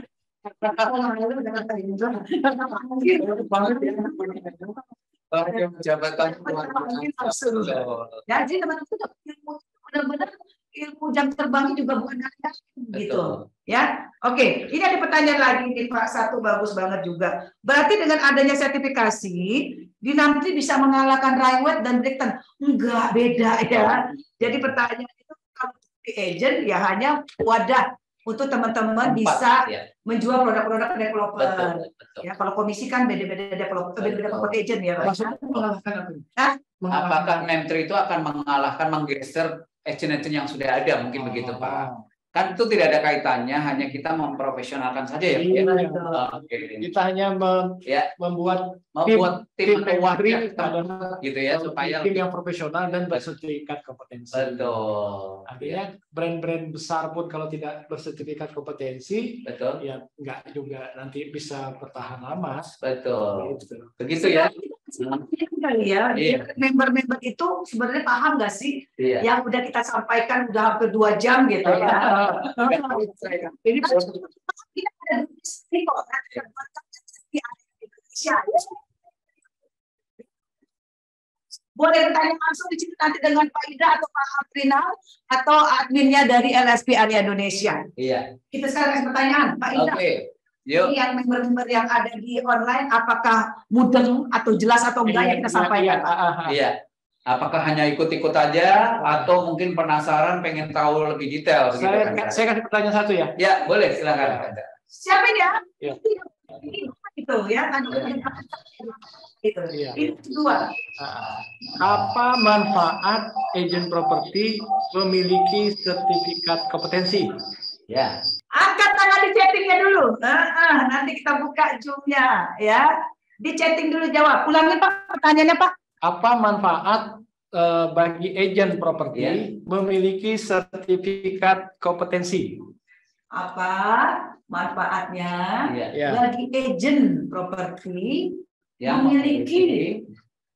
Jadi teman-teman benar-benar ilmu jam terbangnya juga bukan hanya gitu ya. Oke, ini ada pertanyaan lagi nih Pak, satu bagus banget juga. Berarti dengan adanya sertifikasi di Namtri bisa mengalahkan Raiwet dan Brickton? Enggak, beda ya. Jadi pertanyaan itu kalau di agent ya hanya wadah untuk teman-teman bisa menjual produk-produk developer. Betul. Ya, kalau komisi kan beda-beda developer, beda-beda agent ya Pak. Maksudnya mengalahkan apa? Apakah Namtri itu akan mengalahkan menggeser agent-agent yang sudah ada, mungkin begitu Pak? Kan itu tidak ada kaitannya, hanya kita memprofesionalkan saja ya. Kita hanya membuat tim pewaris gitu ya, supaya tim yang profesional dan bersertifikat kompetensi. Betul. Artinya brand-brand besar pun kalau tidak bersertifikat kompetensi, ya nggak juga nanti bisa bertahan lama. Betul. Begitu ya. Member-member itu sebenarnya paham nggak sih yang udah kita sampaikan udah hampir 2 jam gitu ya. Ini boleh bertanya langsung di sini nanti dengan Pak Ida atau Pak Aprinal atau adminnya dari LSP Area Indonesia. Iya. Kita sekarang kasih pertanyaan, Pak Ida. Ini yang member-member yang ada di online, apakah mudeng atau jelas atau enggak yang kita sampaikan? Iya. Apakah hanya ikut-ikut aja atau mungkin penasaran pengen tahu lebih detail? Saya kasih pertanyaan satu ya. Ya, boleh silakan. Siapa ya? itu ya kan itu. Ini kedua. Apa manfaat agent properti memiliki sertifikat kompetensi? Ya. Angkat tangan di chattingnya dulu. Nanti kita buka Zoom-nya ya. Di chatting dulu jawab. Ulangin Pak pertanyaannya Pak. Apa manfaat bagi agent properti memiliki sertifikat kompetensi? apa manfaatnya Iya. bagi agent properti Yang memiliki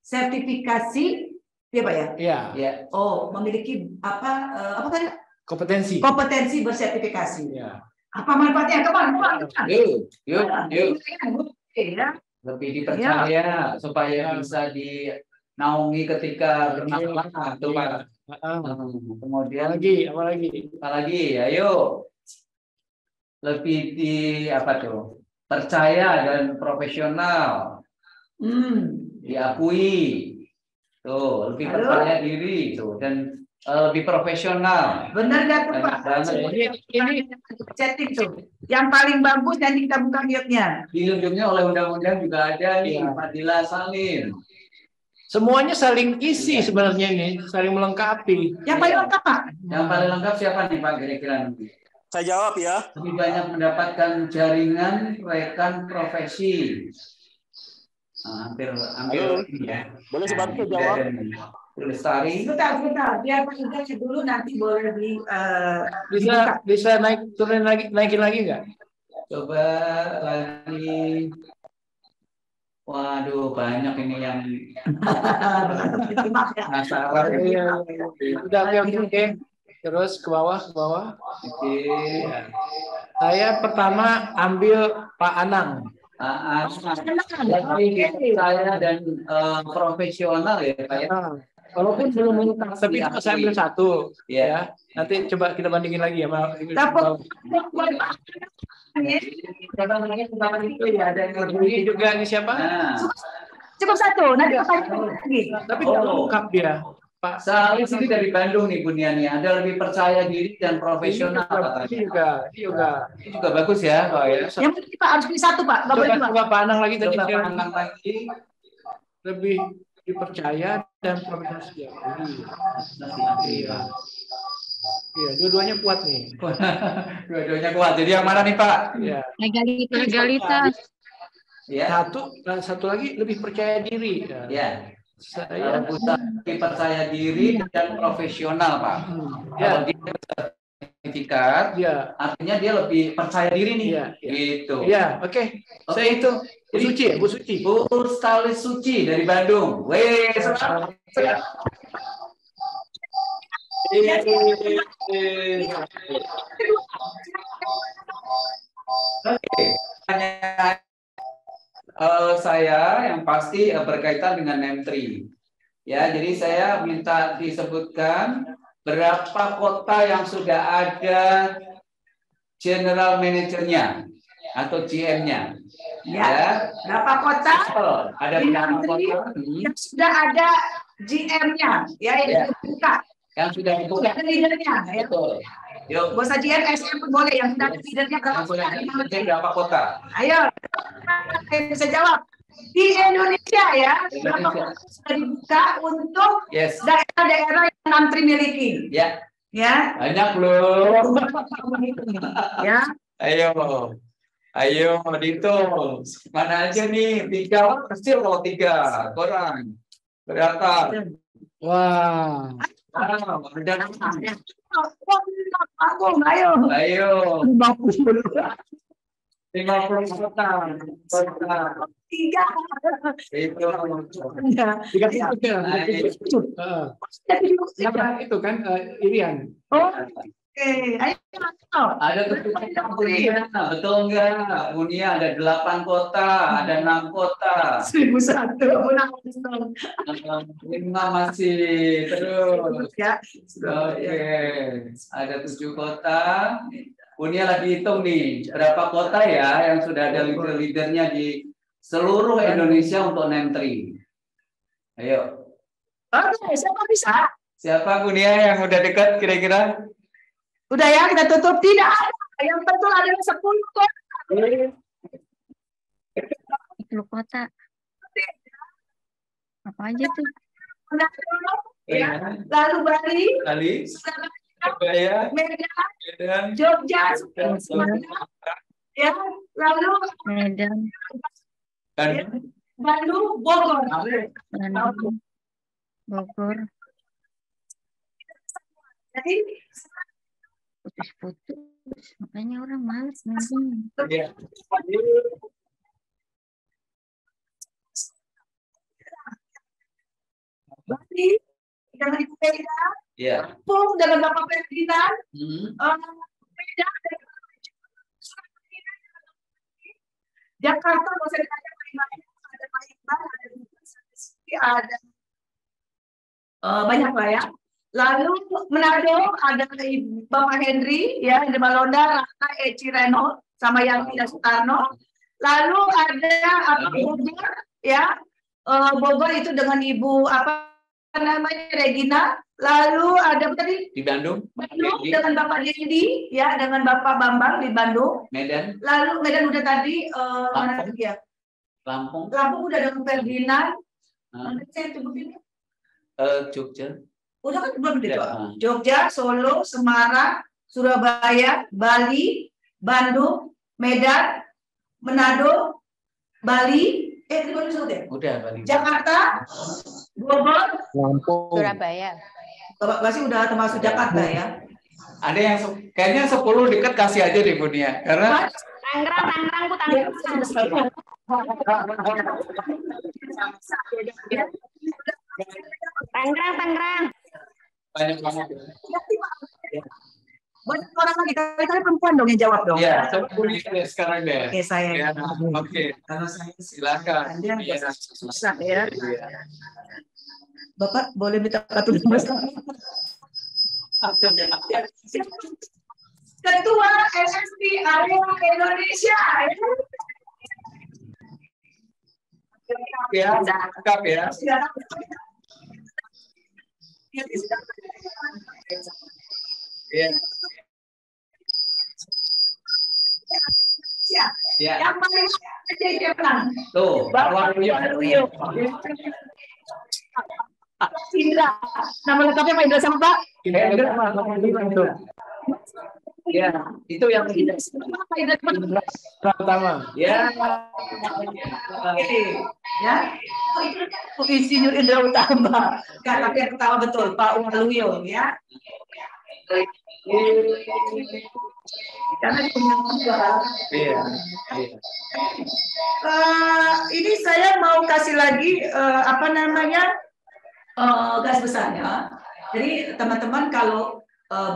sertifikasi, ya Pak ya? Iya. Ya. Oh, memiliki apa tadi? Kompetensi. Kompetensi bersertifikasi. Iya. Apa manfaatnya? Kemana? Yuk. Ya. Lebih dipercaya supaya bisa dinaungi ketika bermasalah tuh Pak. Kemudian apalagi, ayo lebih percaya dan profesional, diakui, tuh lebih percaya diri tuh dan lebih profesional. Benar nggak tuh Pak? Ini chatting tuh. Yang paling bagus nanti kita buka mute-nya. Dilindungi oleh undang-undang juga ada nih, Fadila Salim. Semuanya saling isi sebenarnya ini, saling melengkapi. Yang paling lengkap Pak? Yang paling lengkap siapa nih Pak kira-kira nanti? Saya jawab ya. Lebih banyak mendapatkan jaringan rekan profesi. Hampir ya. Boleh sebantu jawab. Lestari. Bentar. Biar Pak Ida dulu nanti boleh bisa naikin lagi nggak? Coba lagi. Waduh, banyak ini yang penasaran. Udah, oke. Terus ke bawah. Oke. Saya pertama ambil Pak Anang. Saya dan profesional ya Pak ya. Walaupun belum lengkap, tapi saya ambil satu. Ya. Nanti coba kita bandingin lagi ya. Ini juga ini siapa? Cukup satu, nanti lagi. Tapi lengkap dia. Pak Salis ini dari Bandung nih Buniani, ada lebih percaya diri dan profesional. Ini juga bagus ya Pak ya. Yang penting Pak harus pilih satu Pak. Coba Pak Anang lagi tadi. Pak Anang lagi. Lebih dipercaya dan profesional. Iya, dua-duanya kuat nih. Dua-duanya kuat. Jadi yang mana nih Pak? Iya. Legalitas. Ya. Satu lagi lebih percaya diri. Ya. Saya lebih percaya diri dan profesional Pak. Kalau dia sertifikat, artinya dia lebih percaya diri nih. Gitu. Iya, oke. Saya itu Bu Suci. Bu Stalis Suci dari Bandung. Weh, selamat. Oke. Saya yang pasti berkaitan dengan NEM3. Ya, jadi saya minta disebutkan berapa kota yang sudah ada general manajernya atau GM-nya. Ya. Berapa kota? Ada berapa kota yang sudah ada GM-nya, ya yang dibuka. Yang sudah dibuka. Leadernya, ya. Betul. Yuk. Gak usah GM, SM pun boleh. Yang sudah leadernya berapa kota? Ayo, saya bisa jawab. Di Indonesia ya, berapa kota sudah dibuka untuk daerah-daerah yang NEM3 miliki? Ya. Ya. Banyak belum? Ya. Ayo, dihitung. Mana aja nih? 3 kecil kalau 3 kurang. Berapa? Wah. Ayo. 50 kota. 3. Itu kan Irian. Ada betul enggak? Unia ada 8 kota, ada 6 kota. 1001. 5 masih terus. Ya. Oke. Ada 7 kota. Unia lagi hitung nih, berapa kota ya yang sudah ada leader-leadernya di seluruh Indonesia untuk NEM3. Ayo. Oke, siapa bisa? Siapa Unia yang udah dekat kira-kira? Udah ya, kita tutup. Tidak ada. Yang betul adalah 10 kota. 10 kota. Apa aja tuh? Ya. Lalu Bali. Surabaya. Medan. Jogja. Ya. Lalu Medan. Bandung, Bogor. Bogor. Jadi putus-putus. Makanya orang malas nanti. Iya. Bali dengan Ibu Peda, Iya. Lampung dengan Bapak Ferdinand, Medan dengan Jakarta nggak usah ditanya paling-paling, ada Pak Iqbal, ada Lukas, ada banyak lah ya. Lalu Manado ada Bapak Henry, ya, Henry Malonda, Raka, Eci Reno, sama Yanti dan Sutarno. Lalu ada Bogor, ya, Bogor itu dengan Ibu apa namanya Regina. Lalu ada apa tadi? Di Bandung. Bandung dengan Bapak Dendi, ya, dengan Bapak Bambang di Bandung. Medan. Lalu Medan udah tadi, mana lagi ya? Lampung. Lampung udah dengan Ferdinand. Nanti saya sebutin. Jogja. Udah kan belum itu. Jogja, Solo, Semarang, Surabaya, Bali, Bandung, Medan, Manado, Bali, tadi baru disebut ya? Udah Bali. Jakarta, Bogor, Lampung, Surabaya. Bapak Basi udah termasuk Jakarta ya? Ada yang kayaknya 10 dekat kasih aja deh Bu Nia. Karena Tangerang, Bu, Tangerang. Tangerang. banyak banget. Banyak orang lagi, kali-kali perempuan dong yang jawab dong. Iya, sekarang deh. Oke, saya. Ya, oke. Kalau saya Silakan. Anda Iya. susah ya. Iya. Bapak boleh minta kartu Mas? Ketua LSP Area Indonesia. Ya, cakep ya. Iya. Ya. Yang paling kecil menang. Tuh, Bapak Waluyo. Indra. Nama lengkapnya Pak Indra sama Pak? Ya, itu yang Pak Indra pertama. Ya. Ya. Oh, itu Insinyur Indra Utama. Kan, tapi yang pertama betul Pak Waluyo ya. Karena dia punya Iya. Ini saya mau kasih lagi apa namanya garis besarnya. Jadi teman-teman kalau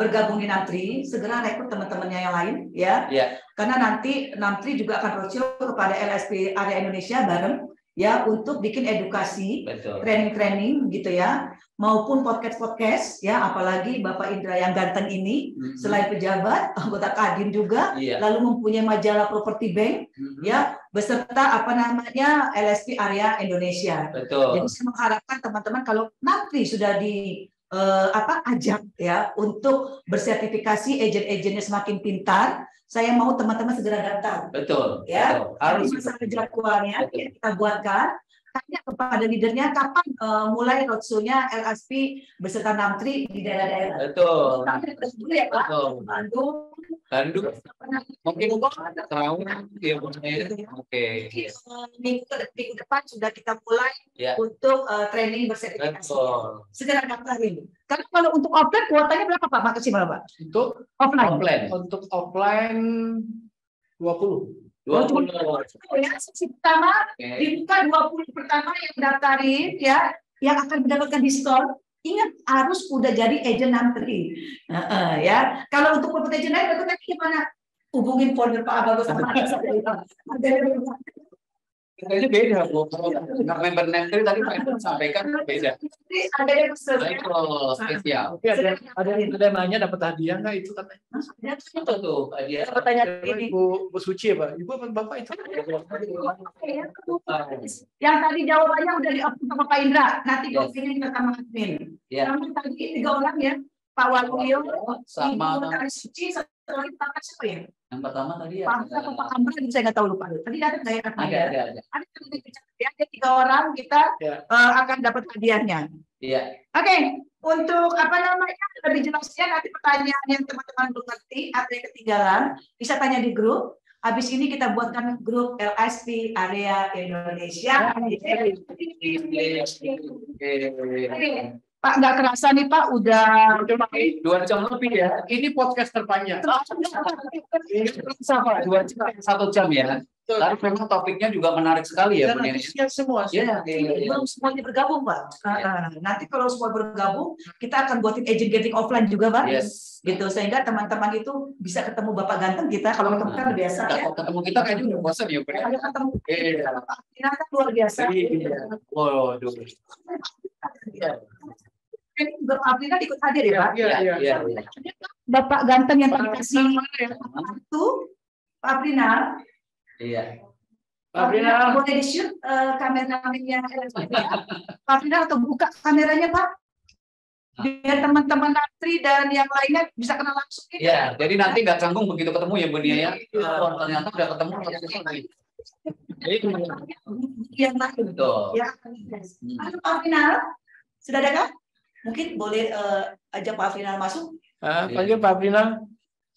bergabung di Namtri, segera rekrut teman-temannya yang lain ya. Iya. Karena nanti Namtri juga akan roadshow kepada LSP Area Indonesia bareng ya untuk bikin edukasi, training-training gitu ya, maupun podcast-podcast ya, apalagi Bapak Indra yang ganteng ini selain pejabat, anggota Kadin juga, lalu mempunyai majalah Property Bank ya, beserta apa namanya LSP Area Indonesia. Betul. Jadi saya mengharapkan teman-teman kalau Namtri sudah di ajak ya untuk bersertifikasi, agen-agennya semakin pintar, saya mau teman-teman segera daftar. Betul. Ya, betul. Harus masalah jadwalnya kita buatkan. Tanya kepada leadernya kapan mulai roadshow-nya LSP beserta Namtri di daerah-daerah. Betul. Dulu ya Pak. Bandung. Mungkin tahu ya. Oke. Minggu depan sudah kita mulai untuk training bersertifikasi. Segera daftarin. Karena kalau untuk offline kuotanya berapa Pak? Maksimal Pak? Untuk offline. Untuk offline 20. Ya, sesi pertama dibuka 20 pertama yang daftarin ya, yang akan mendapatkan diskon. Ingat harus udah jadi agent Namtri. Ya, kalau untuk corporate agent lain berikutnya gimana? Hubungin folder Pak Abang sama Kayaknya beda, Bu. Kalau member Namtri tadi Pak sampaikan beda. Ada yang spesial. Ada yang nanya dapat hadiah nggak itu katanya? Itu tuh hadiah. Pertanyaan ini Bu Suci ya Pak? Ibu apa Bapak itu? Yang tadi jawabannya udah di-upload sama Pak Indra. Nanti ini kita sama admin. Yang tadi 3 orang ya, Pak Waluyo, sama Ibu Suci, satu lagi Pak siapa ya? Yang pertama tadi ya. Pak Amra, saya nggak tahu lupa. Tadi ada nggak ya? Ada. Ada 3 orang kita akan dapat hadiahnya. Iya. Oke, untuk apa namanya lebih jelasnya nanti pertanyaan yang teman-teman belum ngerti atau yang ketinggalan bisa tanya di grup. Habis ini kita buatkan grup LSP Area Indonesia. Pak, nggak kerasa nih Pak, udah 2 jam lebih ya. Ini podcast terpanjang. Ini sama 2 jam, 1 jam ya. Tapi memang topiknya juga menarik sekali ya, Bu Neni. Semua. Iya. belum semuanya bergabung Pak. Nanti kalau semua bergabung, kita akan buatin agent getting offline juga Pak. Yes. Gitu, sehingga teman-teman itu bisa ketemu Bapak ganteng kita. Kalau ketemu kan biasa ya. Ketemu kita kayaknya udah bosan ya, Bu Neni. Ada ketemu. Iya. Ini kan luar biasa. Waduh. Ini juga Pak Afrina ikut hadir ya Pak. Iya. Bapak ganteng yang dikasih itu Pak Afrina. Iya. Pak Afrina boleh di-shoot kameranya Pak Afrina atau buka kameranya Pak? Biar teman-teman Natri dan yang lainnya bisa kenal langsung. Iya, jadi nanti nggak canggung begitu ketemu ya Bu Nia ya. Ternyata udah ketemu. Yang lain. Ya. Halo Pak Afrina, sudah ada kah? Mungkin boleh ajak Pak Afrina masuk. Panggil Pak Afrina.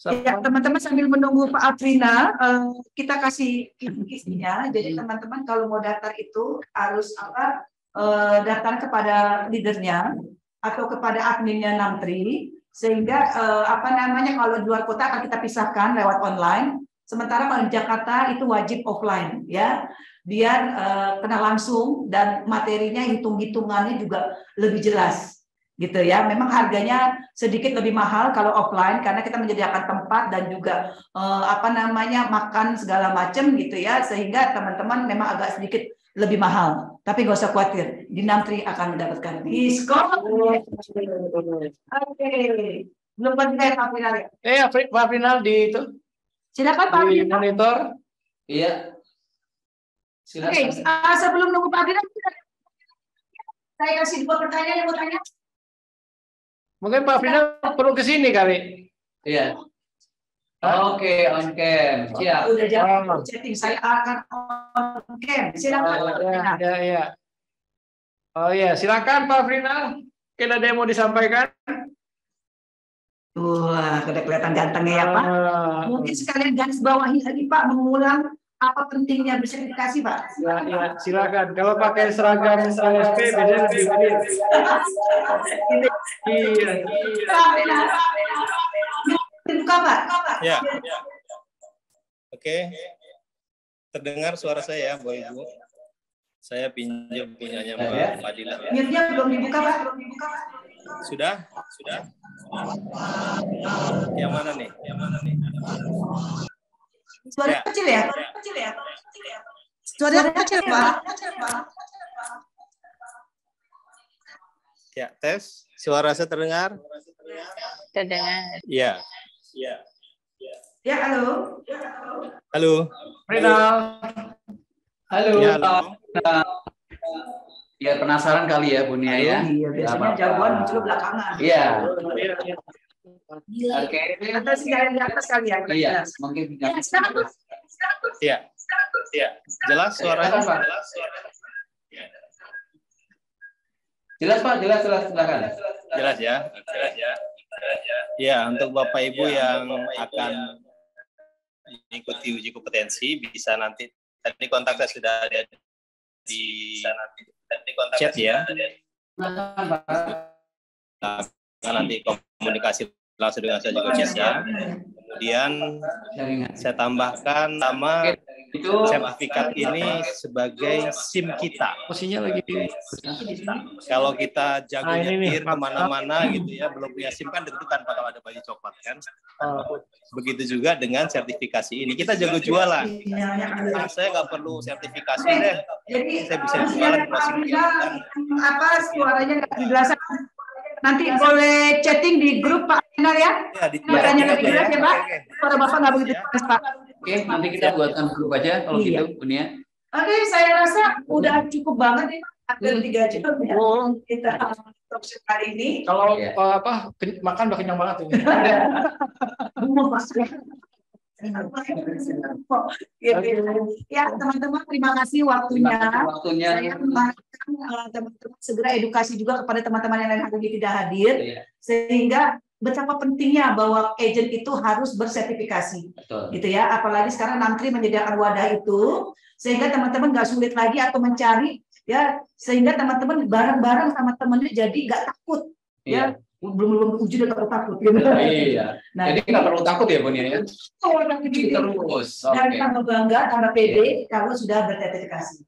Ya, teman-teman sambil menunggu Pak Afrina, kita kasih isinya. Jadi teman-teman kalau mau daftar itu harus daftar kepada leadernya atau kepada adminnya Namtri, sehingga kalau di luar kota akan kita pisahkan lewat online. Sementara kalau di Jakarta itu wajib offline ya, biar kenal langsung dan materinya hitung-hitungannya juga lebih jelas. Gitu ya, memang harganya sedikit lebih mahal kalau offline karena kita menyediakan tempat dan juga makan segala macam gitu ya, sehingga teman-teman memang agak sedikit lebih mahal. Tapi nggak usah khawatir, di Namtri akan mendapatkan diskon. Oke, belum penting Pak Final. Pak Final di itu. Silakan Pak di Final. monitor. Iya. Silakan. Oke, sebelum nunggu Pak Final, saya kasih 2 pertanyaan yang mau tanya. Mungkin Pak Final perlu ke sini kali. Iya. Oke, on cam. Siap. Udah jawab chatting, saya akan on cam. Silakan. Ya. Oh ya, silakan Pak Final. Mungkin ada yang mau disampaikan? Wah, udah kelihatan gantengnya ya Pak. Mungkin sekalian garis bawahi lagi Pak, mengulang apa pentingnya bersertifikasi Pak? Ya, silakan. Kalau pakai seragam LSP biasanya lebih gede. Iya. Buka Pak. Ya. Oke. Terdengar suara saya ya, Bapak Ibu. Saya pinjam punyanya Mbak Fadila. Mute-nya belum dibuka Pak. Sudah? Yang mana nih? Suara kecil ya? Suara kecil Pak. Ya, tes. Suara saya terdengar? Terdengar. Iya. Ya, halo. Halo. Halo. Ya, halo. Ya penasaran kali ya Bu Nia ya. Iya, biasanya jagoan muncul belakangan. Iya. Oke. Atas di atas kali ya. Iya, mungkin. Iya. Jelas suaranya Pak? Jelas Pak, jelas silakan. Jelas ya. Ya, untuk Bapak Ibu yang akan mengikuti uji kompetensi bisa nanti tadi kontak saya sudah ada di chat ya. Nanti komunikasi langsung dengan saya juga bisa. Kemudian saya tambahkan nama sertifikat ini sebagai SIM kita. Posisinya lagi. Kalau kita jago nyetir kemana-mana gitu ya, belum punya SIM kan deg-degan kalau ada baju coklat kan. Begitu juga dengan sertifikasi ini. Kita jago jualan. Saya nggak perlu sertifikasi deh. Jadi saya bisa jualan SIM kita. Suaranya nggak jelas. Nanti boleh chatting di grup Pak Final ya. Pertanyaan lebih jelas ya Pak. Suara Bapak nggak begitu jelas Pak. Oke, nanti kita buatkan grup aja kalau gitu, Bu Nia. Oke, saya rasa udah cukup banget nih, hampir 3 jam ya. Kita talkshow kali ini. Kalau makan udah kenyang banget ini. Ya, teman-teman, terima kasih waktunya. Saya mengharapkan teman-teman segera edukasi juga kepada teman-teman yang lain hari ini tidak hadir, sehingga betapa pentingnya bahwa agent itu harus bersertifikasi. Gitu ya. Apalagi sekarang Namtri menyediakan wadah itu, sehingga teman-teman nggak sulit lagi atau mencari ya sehingga teman-teman bareng-bareng sama temennya jadi nggak takut ya belum uji udah takut gitu. Iya. Nah, jadi nggak perlu takut ya Bun ya. Terus. Dan tambah bangga, tambah pede kalau sudah bersertifikasi.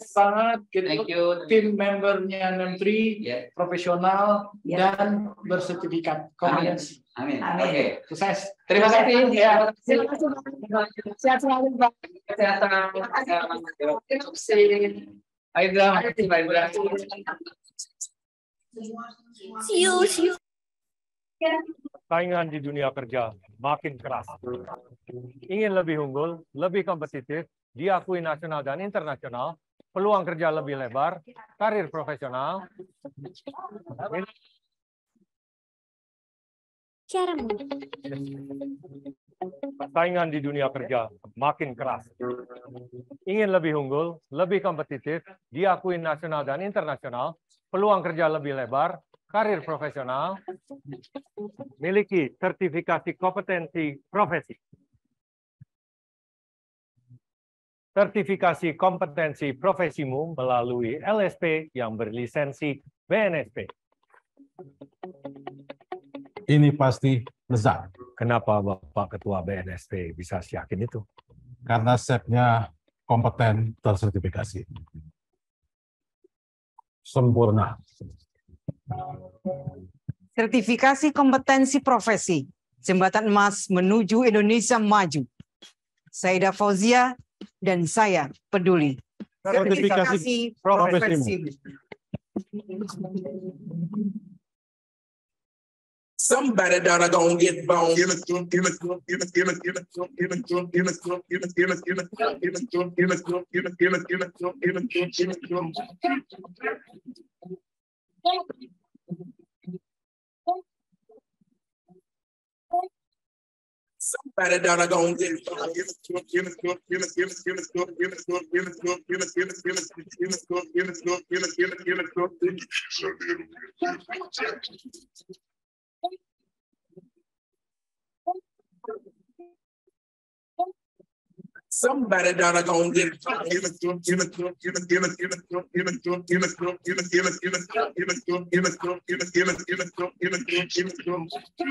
Sangat tim membernya Menteri profesional dan bersertifikat kompetensi. Amin. Oke, sukses. Terima kasih. Ya. Sehat selalu, Pak. Kesehatan. Aida. See you. Saingan di dunia kerja makin keras. Ingin lebih unggul, lebih kompetitif, diakui nasional dan internasional, peluang kerja lebih lebar, karir profesional. Saingan di dunia kerja makin keras. Ingin lebih unggul, lebih kompetitif, diakui nasional dan internasional, peluang kerja lebih lebar, karir profesional, miliki sertifikasi kompetensi profesi. Sertifikasi kompetensi profesimu melalui LSP yang berlisensi BNSP. Ini pasti lezat. Kenapa Bapak Ketua BNSP bisa yakin itu? Karena setnya kompeten tersertifikasi. Sempurna. Sertifikasi kompetensi profesi, Jembatan Emas menuju Indonesia maju. Saida Fauzia dan saya peduli. Sertifikasi profesimu. Somebody down gonna get bone. Somebody down gonna get somebody down gonna get